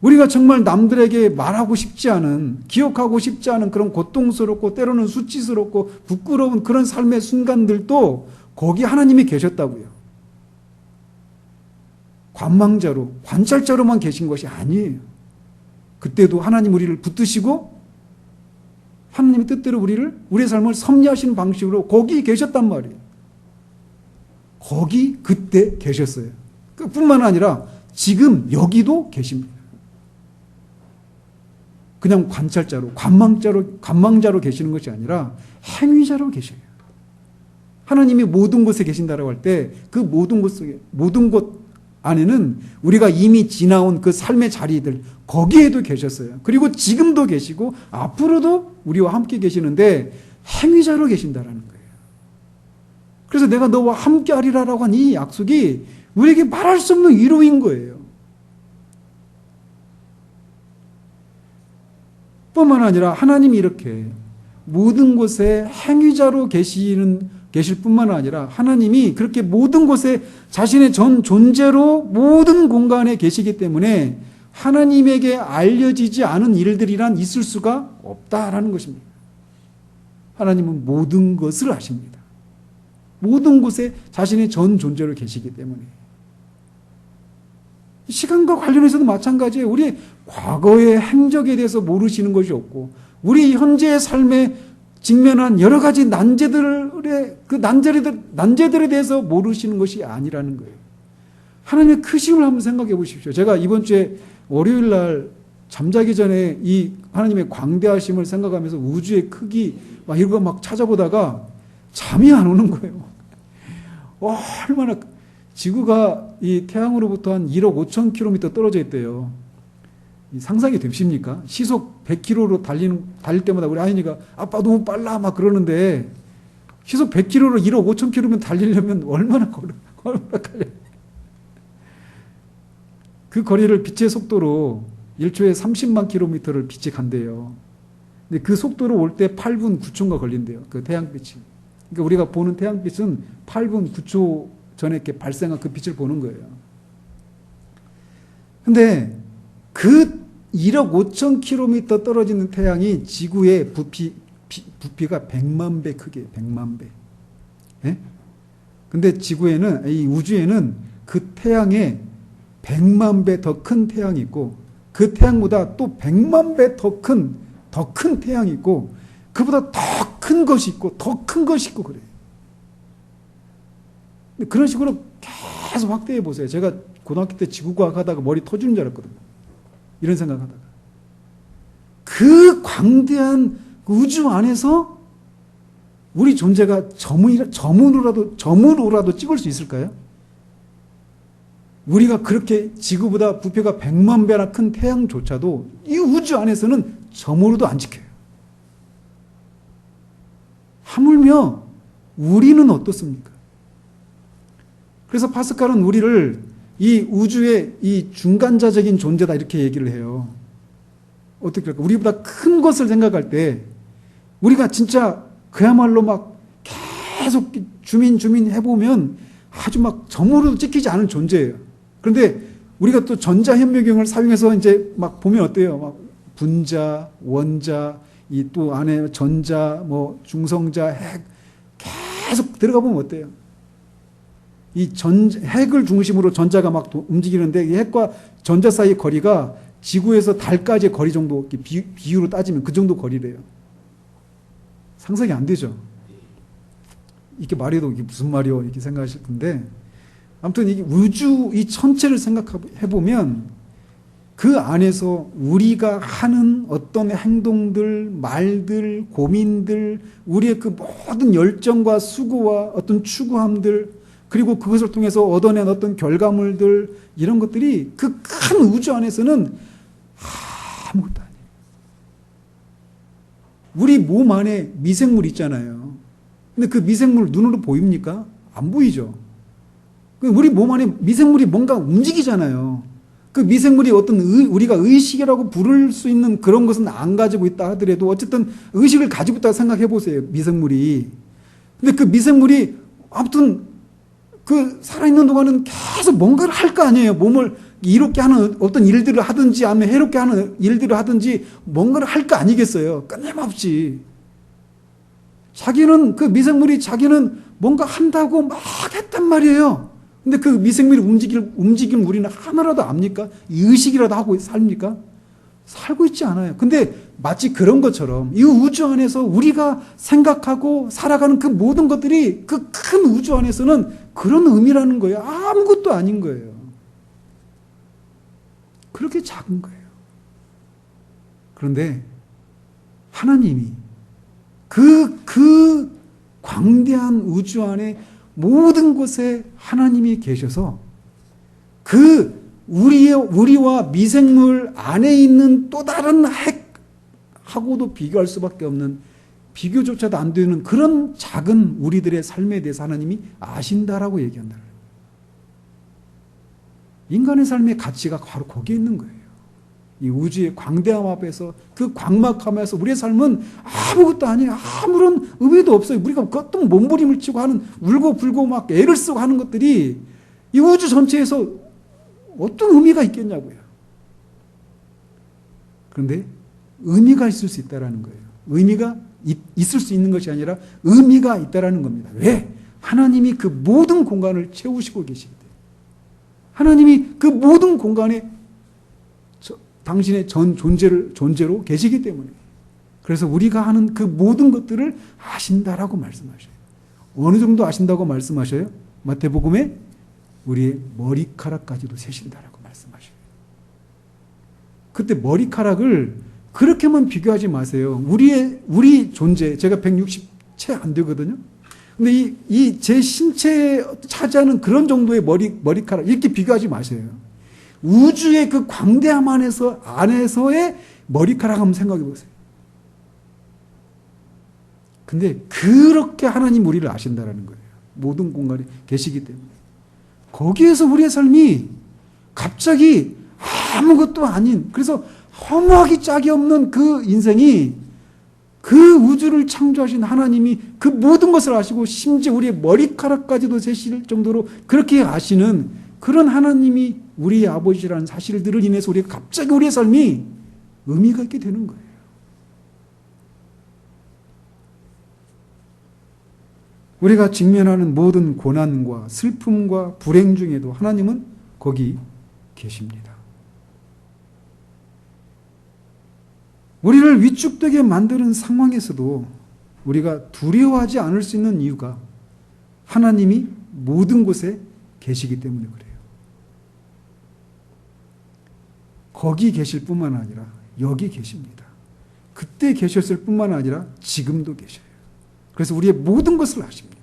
우리가 정말 남들에게 말하고 싶지 않은, 기억하고 싶지 않은 그런 고통스럽고 때로는 수치스럽고 부끄러운 그런 삶의 순간들도 거기 하나님이 계셨다고요. 관망자로, 관찰자로만 계신 것이 아니에요. 그때도 하나님 우리를 붙드시고 하나님의 뜻대로 우리의 삶을 섭리하시는 방식으로 거기 계셨단 말이에요. 거기 그때 계셨어요. 뿐만 아니라 지금 여기도 계십니다. 그냥 관찰자로, 관망자로 계시는 것이 아니라 행위자로 계셔요. 하나님이 모든 곳에 계신다라고 할 때 그 모든 곳 안에는 우리가 이미 지나온 그 삶의 자리들 거기에도 계셨어요. 그리고 지금도 계시고 앞으로도 우리와 함께 계시는데 행위자로 계신다라는 거예요. 그래서 내가 너와 함께 하리라라고 한 이 약속이 우리에게 말할 수 없는 위로인 거예요. 뿐만 아니라 하나님이 이렇게 모든 곳에 행위자로 계실 뿐만 아니라 하나님이 그렇게 모든 곳에 자신의 전 존재로 모든 공간에 계시기 때문에 하나님에게 알려지지 않은 일들이란 있을 수가 없다라는 것입니다. 하나님은 모든 것을 아십니다. 모든 곳에 자신의 전 존재로 계시기 때문에. 시간과 관련해서도 마찬가지예요. 우리 과거의 행적에 대해서 모르시는 것이 없고 우리 현재의 삶에 직면한 여러 가지 난제들에 대해서 모르시는 것이 아니라는 거예요. 하나님의 크심을 한번 생각해 보십시오. 제가 이번 주에 월요일 날 잠자기 전에 이 하나님의 광대하심을 생각하면서 우주의 크기 막 이런 거 막 찾아보다가 잠이 안 오는 거예요. 얼마나 지구가 이 태양으로부터 한 1억 5천 킬로미터 떨어져 있대요. 상상이 되십니까? 시속 100km로 달릴 때마다 우리 아이니가 아빠 너무 빨라 막 그러는데 시속 100km로 1억 5천 킬로미터 달리려면 얼마나 걸려요? 그 거리를 빛의 속도로 1초에 30만 킬로미터를 빛이 간대요. 근데 그 속도로 올 때 8분 9초가 걸린대요. 그 태양빛이. 그러니까 우리가 보는 태양빛은 8분 9초 전에 이렇게 발생한 그 빛을 보는 거예요. 근데 그 1억 5천 킬로미터 떨어지는 태양이 지구의 부피가 100만 배 크게 100만 배. 예? 근데 이 우주에는 그 태양에 100만 배 더 큰 태양이 있고 그 태양보다 또 100만 배 더 큰 태양이 있고 그보다 더 큰 것이 있고 더 큰 것이 있고 그래요. 그런 식으로 계속 확대해 보세요. 제가 고등학교 때 지구과학 하다가 머리 터지는 줄 알았거든요. 이런 생각하다가. 그 광대한 그 우주 안에서 우리 존재가 점으로라도 찍을 수 있을까요? 우리가 그렇게 지구보다 부피가 100만 배나 큰 태양조차도 이 우주 안에서는 점으로도 안 지켜요. 하물며 우리는 어떻습니까? 그래서 파스칼은 우리를 이 우주의 이 중간자적인 존재다 이렇게 얘기를 해요. 어떻게 할까? 우리보다 큰 것을 생각할 때 우리가 진짜 그야말로 막 계속 주민 해보면 아주 막 점으로도 찍히지 않은 존재예요. 그런데 우리가 또 전자현미경을 사용해서 이제 막 보면 어때요? 막 분자, 원자, 이 또 안에 전자, 뭐 중성자, 핵 계속 들어가 보면 어때요? 이 핵을 중심으로 전자가 막 움직이는데 이 핵과 전자 사이의 거리가 지구에서 달까지의 거리 정도 비유로 따지면 그 정도 거리래요. 상상이 안 되죠? 이렇게 말해도 이게 무슨 말이요? 이렇게 생각하실 텐데 아무튼 이 우주 이 전체를 생각해 보면 그 안에서 우리가 하는 어떤 행동들, 말들, 고민들, 우리의 그 모든 열정과 수고와 어떤 추구함들, 그리고 그것을 통해서 얻어낸 어떤 결과물들, 이런 것들이 그 큰 우주 안에서는 아무것도 아니에요. 우리 몸 안에 미생물 있잖아요. 근데 그 미생물 눈으로 보입니까? 안 보이죠. 우리 몸 안에 미생물이 뭔가 움직이잖아요. 그 미생물이 어떤 우리가 의식이라고 부를 수 있는 그런 것은 안 가지고 있다 하더라도 어쨌든 의식을 가지고 있다고 생각해 보세요. 미생물이. 근데 그 미생물이 아무튼 그 살아있는 동안은 계속 뭔가를 할 거 아니에요. 몸을 이롭게 하는 어떤 일들을 하든지 아니면 해롭게 하는 일들을 하든지 뭔가를 할 거 아니겠어요. 끊임없이. 자기는 그 미생물이 자기는 뭔가 한다고 막 했단 말이에요. 근데 그 미생물이 움직임 우리는 하나라도 압니까? 의식이라도 하고 삽니까? 살고 있지 않아요. 근데 마치 그런 것처럼 이 우주 안에서 우리가 생각하고 살아가는 그 모든 것들이 그 큰 우주 안에서는 그런 의미라는 거예요. 아무것도 아닌 거예요. 그렇게 작은 거예요. 그런데 하나님이 그 광대한 우주 안에 모든 곳에 하나님이 계셔서 그 우리와 미생물 안에 있는 또 다른 핵하고도 비교할 수밖에 없는 비교조차도 안 되는 그런 작은 우리들의 삶에 대해서 하나님이 아신다라고 얘기한다. 인간의 삶의 가치가 바로 거기에 있는 거예요. 이 우주의 광대함 앞에서 그 광막함에서 우리의 삶은 아무것도 아니에요. 아무런 의미도 없어요. 우리가 어떤 몸부림을 치고 하는 울고 불고 막 애를 쓰고 하는 것들이 이 우주 전체에서 어떤 의미가 있겠냐고요. 그런데 의미가 있을 수 있다는 거예요. 의미가 있을 수 있는 것이 아니라 의미가 있다는 겁니다. 왜? 하나님이 그 모든 공간을 채우시고 계시기 때문에. 하나님이 그 모든 공간에 당신의 전 존재로 계시기 때문에. 그래서 우리가 하는 그 모든 것들을 아신다라고 말씀하셔요. 어느 정도 아신다고 말씀하셔요? 마태복음에 우리의 머리카락까지도 세신다라고 말씀하셔요. 그때 머리카락을 그렇게만 비교하지 마세요. 우리 존재, 제가 160 채 안 되거든요. 근데 제 신체에 차지하는 그런 정도의 머리카락, 이렇게 비교하지 마세요. 우주의 그 광대함 안에서의 머리카락 한번 생각해 보세요. 근데 그렇게 하나님 우리를 아신다라는 거예요. 모든 공간에 계시기 때문에. 거기에서 우리의 삶이 갑자기 아무것도 아닌, 그래서 허무하기 짝이 없는 그 인생이 그 우주를 창조하신 하나님이 그 모든 것을 아시고 심지어 우리의 머리카락까지도 세실 정도로 그렇게 아시는 그런 하나님이 우리의 아버지라는 사실들을 인해서 우리가 갑자기 우리의 삶이 의미가 있게 되는 거예요. 우리가 직면하는 모든 고난과 슬픔과 불행 중에도 하나님은 거기 계십니다. 우리를 위축되게 만드는 상황에서도 우리가 두려워하지 않을 수 있는 이유가 하나님이 모든 곳에 계시기 때문에 그래요. 거기 계실 뿐만 아니라 여기 계십니다. 그때 계셨을 뿐만 아니라 지금도 계셔요. 그래서 우리의 모든 것을 아십니다.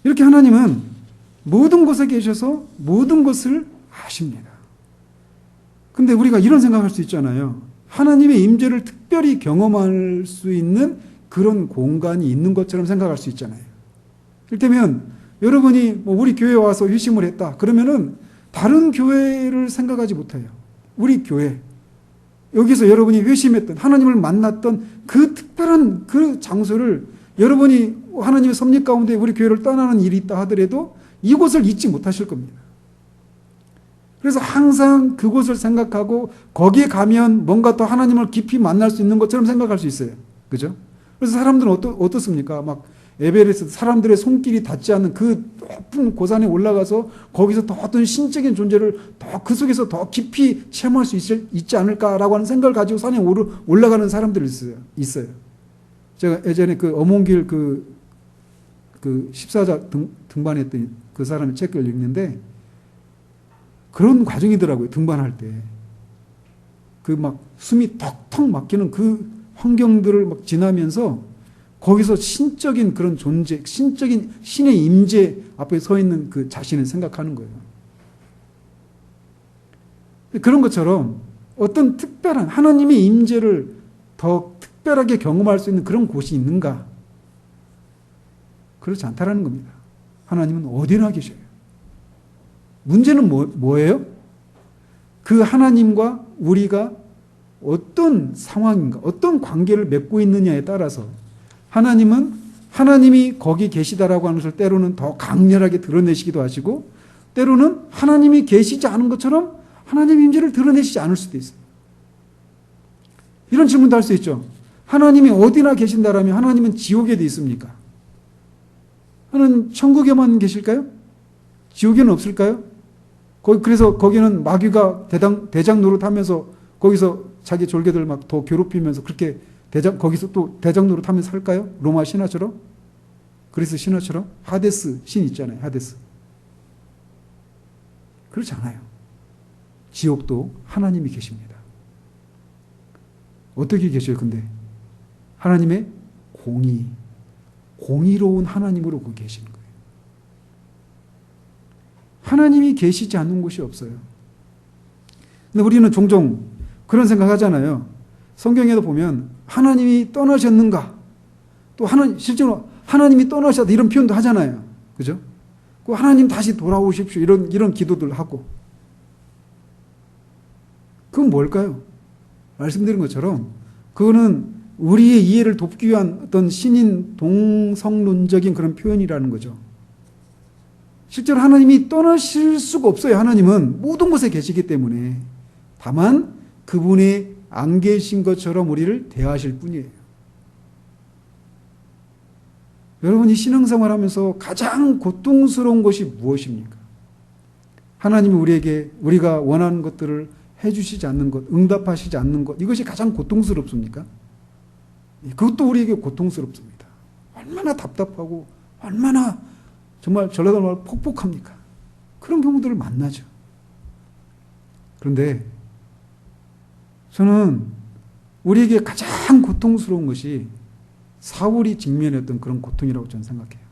이렇게 하나님은 모든 곳에 계셔서 모든 것을 아십니다. 근데 우리가 이런 생각할 수 있잖아요. 하나님의 임재를 특별히 경험할 수 있는 그런 공간이 있는 것처럼 생각할 수 있잖아요. 이를테면 여러분이 우리 교회에 와서 회심을 했다. 그러면은 다른 교회를 생각하지 못해요. 우리 교회. 여기서 여러분이 회심했던, 하나님을 만났던 그 특별한 그 장소를 여러분이 하나님의 섭리 가운데 우리 교회를 떠나는 일이 있다 하더라도 이곳을 잊지 못하실 겁니다. 그래서 항상 그곳을 생각하고 거기에 가면 뭔가 더 하나님을 깊이 만날 수 있는 것처럼 생각할 수 있어요. 그죠? 그래서 사람들은 어떻습니까? 막 에베레스트 사람들의 손길이 닿지 않는 그 높은 고산에 올라가서 거기서 더 어떤 신적인 존재를 더 그 속에서 더 깊이 체험할 수 있지 않을까라고 하는 생각을 가지고 산에 올라가는 사람들이 있어요. 제가 예전에 그 어몽길 그 십사자 등반했던 그 사람의 책을 읽는데 그런 과정이더라고요. 등반할 때. 그 막 숨이 턱턱 막히는 그 환경들을 막 지나면서 거기서 신적인 그런 존재, 신적인 신의 임재 앞에 서 있는 그 자신을 생각하는 거예요. 그런 것처럼 어떤 특별한 하나님의 임재를 더 특별하게 경험할 수 있는 그런 곳이 있는가? 그렇지 않다라는 겁니다. 하나님은 어디나 계셔요. 문제는 뭐예요? 그 하나님과 우리가 어떤 상황인가, 어떤 관계를 맺고 있느냐에 따라서 하나님이 거기 계시다라고 하는 것을 때로는 더 강렬하게 드러내시기도 하시고 때로는 하나님이 계시지 않은 것처럼 하나님의 임재를 드러내시지 않을 수도 있어요. 이런 질문도 할 수 있죠. 하나님이 어디나 계신다라면 하나님은 지옥에도 있습니까? 하나님 천국에만 계실까요? 지옥에는 없을까요? 그래서 거기는 마귀가 대장 노릇하면서 거기서 자기 졸개들 막 더 괴롭히면서 그렇게 거기서 또 대장 노릇하면서 살까요? 로마 신화처럼? 그리스 신화처럼? 하데스 신 있잖아요. 하데스. 그렇지 않아요. 지옥도 하나님이 계십니다. 어떻게 계셔요? 근데 하나님의 공의로운 하나님으로 거기 계시는 거예요. 하나님이 계시지 않는 곳이 없어요. 근데 우리는 종종 그런 생각하잖아요. 성경에도 보면 하나님이 떠나셨는가? 또 실제로 하나님이 떠나셨다 이런 표현도 하잖아요. 그죠? 그 하나님 다시 돌아오십시오. 이런 기도들 하고. 그건 뭘까요? 말씀드린 것처럼 그거는 우리의 이해를 돕기 위한 어떤 신인 동성론적인 그런 표현이라는 거죠. 실제로 하나님이 떠나실 수가 없어요. 하나님은 모든 곳에 계시기 때문에. 다만 그분이 안 계신 것처럼 우리를 대하실 뿐이에요. 여러분이 신앙생활 하면서 가장 고통스러운 것이 무엇입니까? 하나님이 우리가 원하는 것들을 해주시지 않는 것, 응답하시지 않는 것, 이것이 가장 고통스럽습니까? 그것도 우리에게 고통스럽습니다. 얼마나 답답하고, 얼마나 정말 전라도 말 폭폭합니까? 그런 경우들을 만나죠. 그런데 저는 우리에게 가장 고통스러운 것이 사울이 직면했던 그런 고통이라고 저는 생각해요.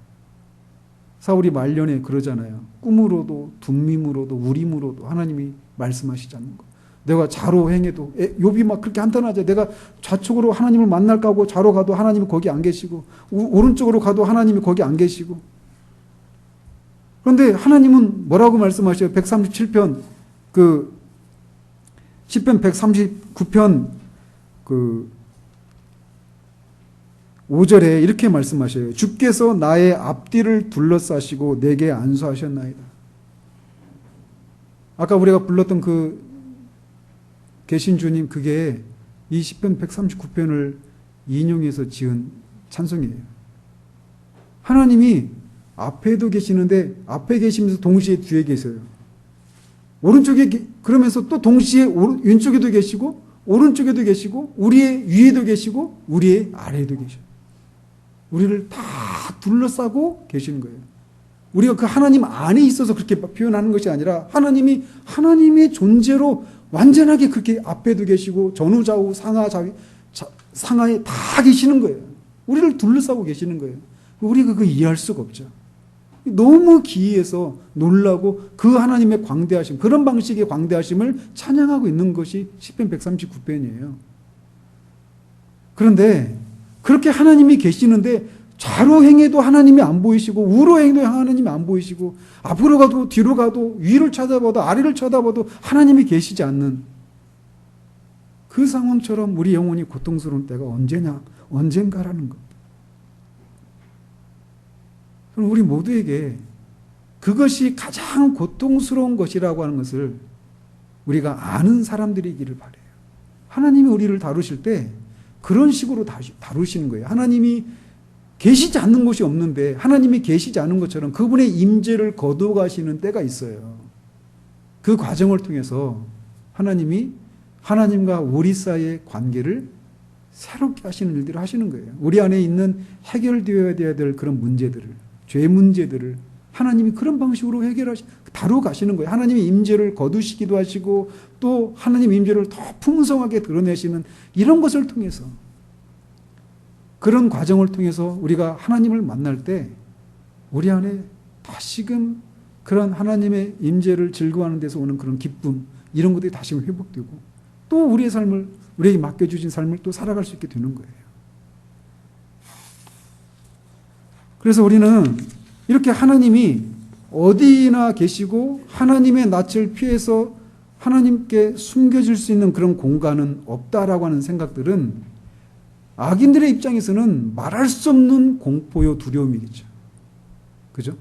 사울이 말년에 그러잖아요. 꿈으로도 둠밈으로도 우림으로도 하나님이 말씀하시지 않는 것. 내가 좌로 행해도 욥이 막 그렇게 한탄하죠. 내가 좌측으로 하나님을 만날까 하고 좌로 가도 하나님이 거기 안 계시고 오른쪽으로 가도 하나님이 거기 안 계시고. 그런데 하나님은 뭐라고 말씀하셔요? 137편 시편 139편 5절에 이렇게 말씀하셔요. 주께서 나의 앞뒤를 둘러싸시고 내게 안수하셨나이다. 아까 우리가 불렀던 계신 주님, 그게 이 시편 139편을 인용해서 지은 찬송이에요. 하나님이 앞에도 계시는데 앞에 계시면서 동시에 뒤에 계세요. 오른쪽에 그러면서 또 동시에 왼쪽에도 계시고 오른쪽에도 계시고 우리의 위에도 계시고 우리의 아래에도 계셔요. 우리를 다 둘러싸고 계시는 거예요. 우리가 그 하나님 안에 있어서 그렇게 표현하는 것이 아니라 하나님이 하나님의 존재로 완전하게 그렇게 앞에도 계시고 전후좌우 상하에 다 계시는 거예요. 우리를 둘러싸고 계시는 거예요. 우리가 그거 이해할 수가 없죠. 너무 기이해서 놀라고 그 하나님의 광대하심, 그런 방식의 광대하심을 찬양하고 있는 것이 시편 139편이에요. 그런데 그렇게 하나님이 계시는데 좌로 행해도 하나님이 안 보이시고 우로 행해도 하나님이 안 보이시고 앞으로 가도 뒤로 가도 위를 쳐다봐도 아래를 쳐다봐도 하나님이 계시지 않는 그 상황처럼 우리 영혼이 고통스러운 때가 언젠가라는 것. 그럼 우리 모두에게 그것이 가장 고통스러운 것이라고 하는 것을 우리가 아는 사람들이기를 바라요. 하나님이 우리를 다루실 때 그런 식으로 다루시는 거예요. 하나님이 계시지 않는 곳이 없는데 하나님이 계시지 않은 것처럼 그분의 임재를 거둬가시는 때가 있어요. 그 과정을 통해서 하나님이 하나님과 우리 사이의 관계를 새롭게 하시는 일들을 하시는 거예요. 우리 안에 있는 해결되어야 될 그런 문제들을, 죄 문제들을 하나님이 그런 방식으로 다루어 가시는 거예요. 하나님의 임재를 거두시기도 하시고 또 하나님 임재를 더 풍성하게 드러내시는 이런 것을 통해서, 그런 과정을 통해서 우리가 하나님을 만날 때 우리 안에 다시금 그런 하나님의 임재를 즐거워하는 데서 오는 그런 기쁨, 이런 것들이 다시금 회복되고 또 우리의 삶을, 우리에게 맡겨주신 삶을 또 살아갈 수 있게 되는 거예요. 그래서 우리는 이렇게 하나님이 어디나 계시고 하나님의 낯을 피해서 하나님께 숨겨질 수 있는 그런 공간은 없다라고 하는 생각들은 악인들의 입장에서는 말할 수 없는 공포요 두려움이겠죠. 그죠?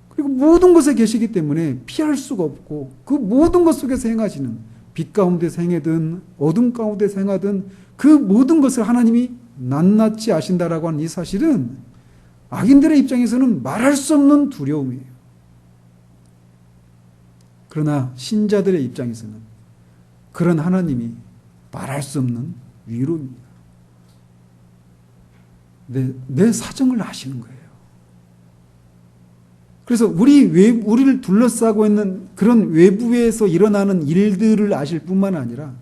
그리고 모든 것에 계시기 때문에 피할 수가 없고 그 모든 것 속에서 행하시는, 빛 가운데서 행하든 어둠 가운데서 행하든 그 모든 것을 하나님이 낱낱이 아신다라고 하는 이 사실은 악인들의 입장에서는 말할 수 없는 두려움이에요. 그러나 신자들의 입장에서는 그런 하나님이 말할 수 없는 위로입니다. 내 사정을 아시는 거예요. 그래서 우리를 둘러싸고 있는 그런 외부에서 일어나는 일들을 아실 뿐만 아니라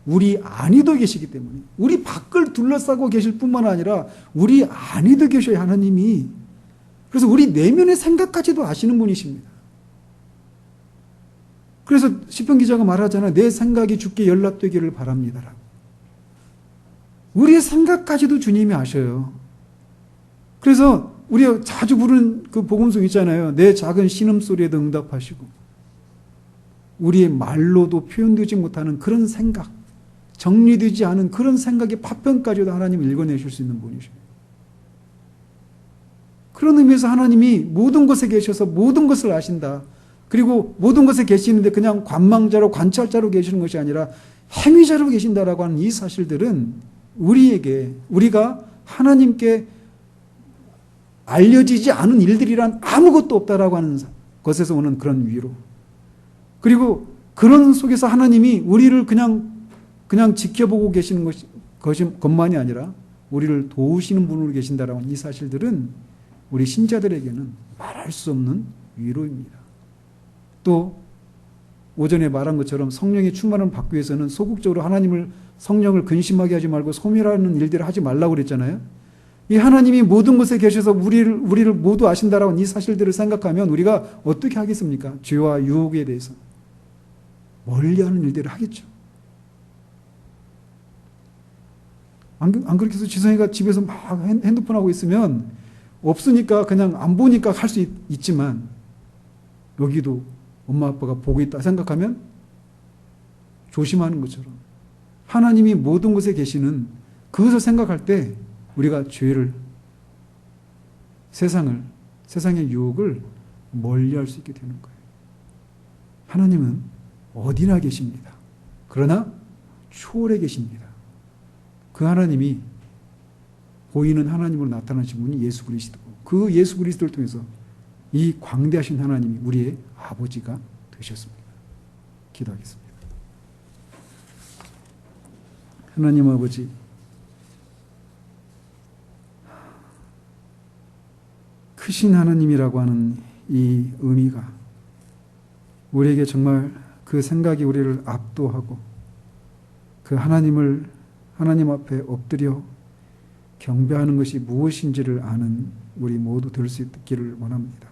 우리 안에도 계시기 때문에, 우리 밖을 둘러싸고 계실 뿐만 아니라 우리 안에도 계셔야 하나님이, 그래서 우리 내면의 생각까지도 아시는 분이십니다. 그래서 시편 기자가 말하잖아요. 내 생각이 주께 연락되기를 바랍니다라고. 우리의 생각까지도 주님이 아셔요. 그래서 우리가 자주 부르는 그 복음송 있잖아요. 내 작은 신음소리에도 응답하시고 우리의 말로도 표현되지 못하는 그런 생각, 정리되지 않은 그런 생각의 파편까지도 하나님이 읽어내실 수 있는 분이십니다. 그런 의미에서 하나님이 모든 것에 계셔서 모든 것을 아신다. 그리고 모든 것에 계시는데 그냥 관망자로 관찰자로 계시는 것이 아니라 행위자로 계신다라고 하는 이 사실들은 우리가 하나님께 알려지지 않은 일들이란 아무것도 없다라고 하는 것에서 오는 그런 위로, 그리고 그런 속에서 하나님이 우리를 그냥 지켜보고 계시는 것만이 아니라 우리를 도우시는 분으로 계신다라고 하는 이 사실들은 우리 신자들에게는 말할 수 없는 위로입니다. 또 오전에 말한 것처럼 성령의 충만을 받기 위해서는 소극적으로 성령을 근심하게 하지 말고 소멸하는 일들을 하지 말라고 그랬잖아요. 이 하나님이 모든 것에 계셔서 우리를 모두 아신다라고 하는 이 사실들을 생각하면 우리가 어떻게 하겠습니까? 죄와 유혹에 대해서 멀리하는 일들을 하겠죠. 안 그렇게 해서 지성이가 집에서 막 핸드폰 하고 있으면 없으니까 그냥 안 보니까 할 수 있지만 여기도 엄마 아빠가 보고 있다 생각하면 조심하는 것처럼 하나님이 모든 곳에 계시는 그것을 생각할 때 우리가 죄를, 세상의 유혹을 멀리할 수 있게 되는 거예요. 하나님은 어디나 계십니다. 그러나 초월해 계십니다. 그 하나님이 보이는 하나님으로 나타나신 분이 예수 그리스도고, 그 예수 그리스도를 통해서 이 광대하신 하나님이 우리의 아버지가 되셨습니다. 기도하겠습니다. 하나님 아버지, 크신 하나님이라고 하는 이 의미가 우리에게 정말 그 생각이 우리를 압도하고 그 하나님 앞에 엎드려 경배하는 것이 무엇인지를 아는 우리 모두 될 수 있기를 원합니다.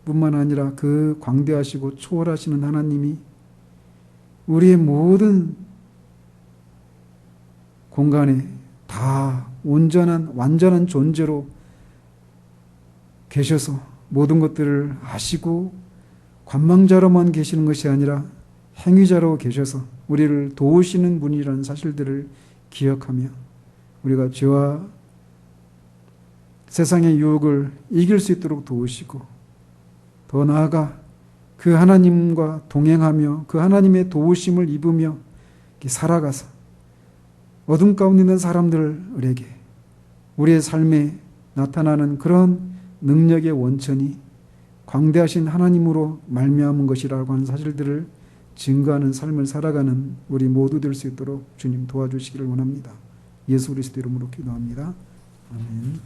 뿐만 아니라 그 광대하시고 초월하시는 하나님이 우리의 모든 공간에 다 완전한 존재로 계셔서 모든 것들을 아시고 관망자로만 계시는 것이 아니라 행위자로 계셔서 우리를 도우시는 분이라는 사실들을 기억하며 우리가 죄와 세상의 유혹을 이길 수 있도록 도우시고 더 나아가 그 하나님과 동행하며 그 하나님의 도우심을 입으며 살아가서 어둠 가운데 있는 사람들에게 우리의 삶에 나타나는 그런 능력의 원천이 광대하신 하나님으로 말미암은 것이라고 하는 사실들을 증거하는 삶을 살아가는 우리 모두 될 수 있도록 주님 도와주시기를 원합니다. 예수 그리스도 이름으로 기도합니다. 아멘.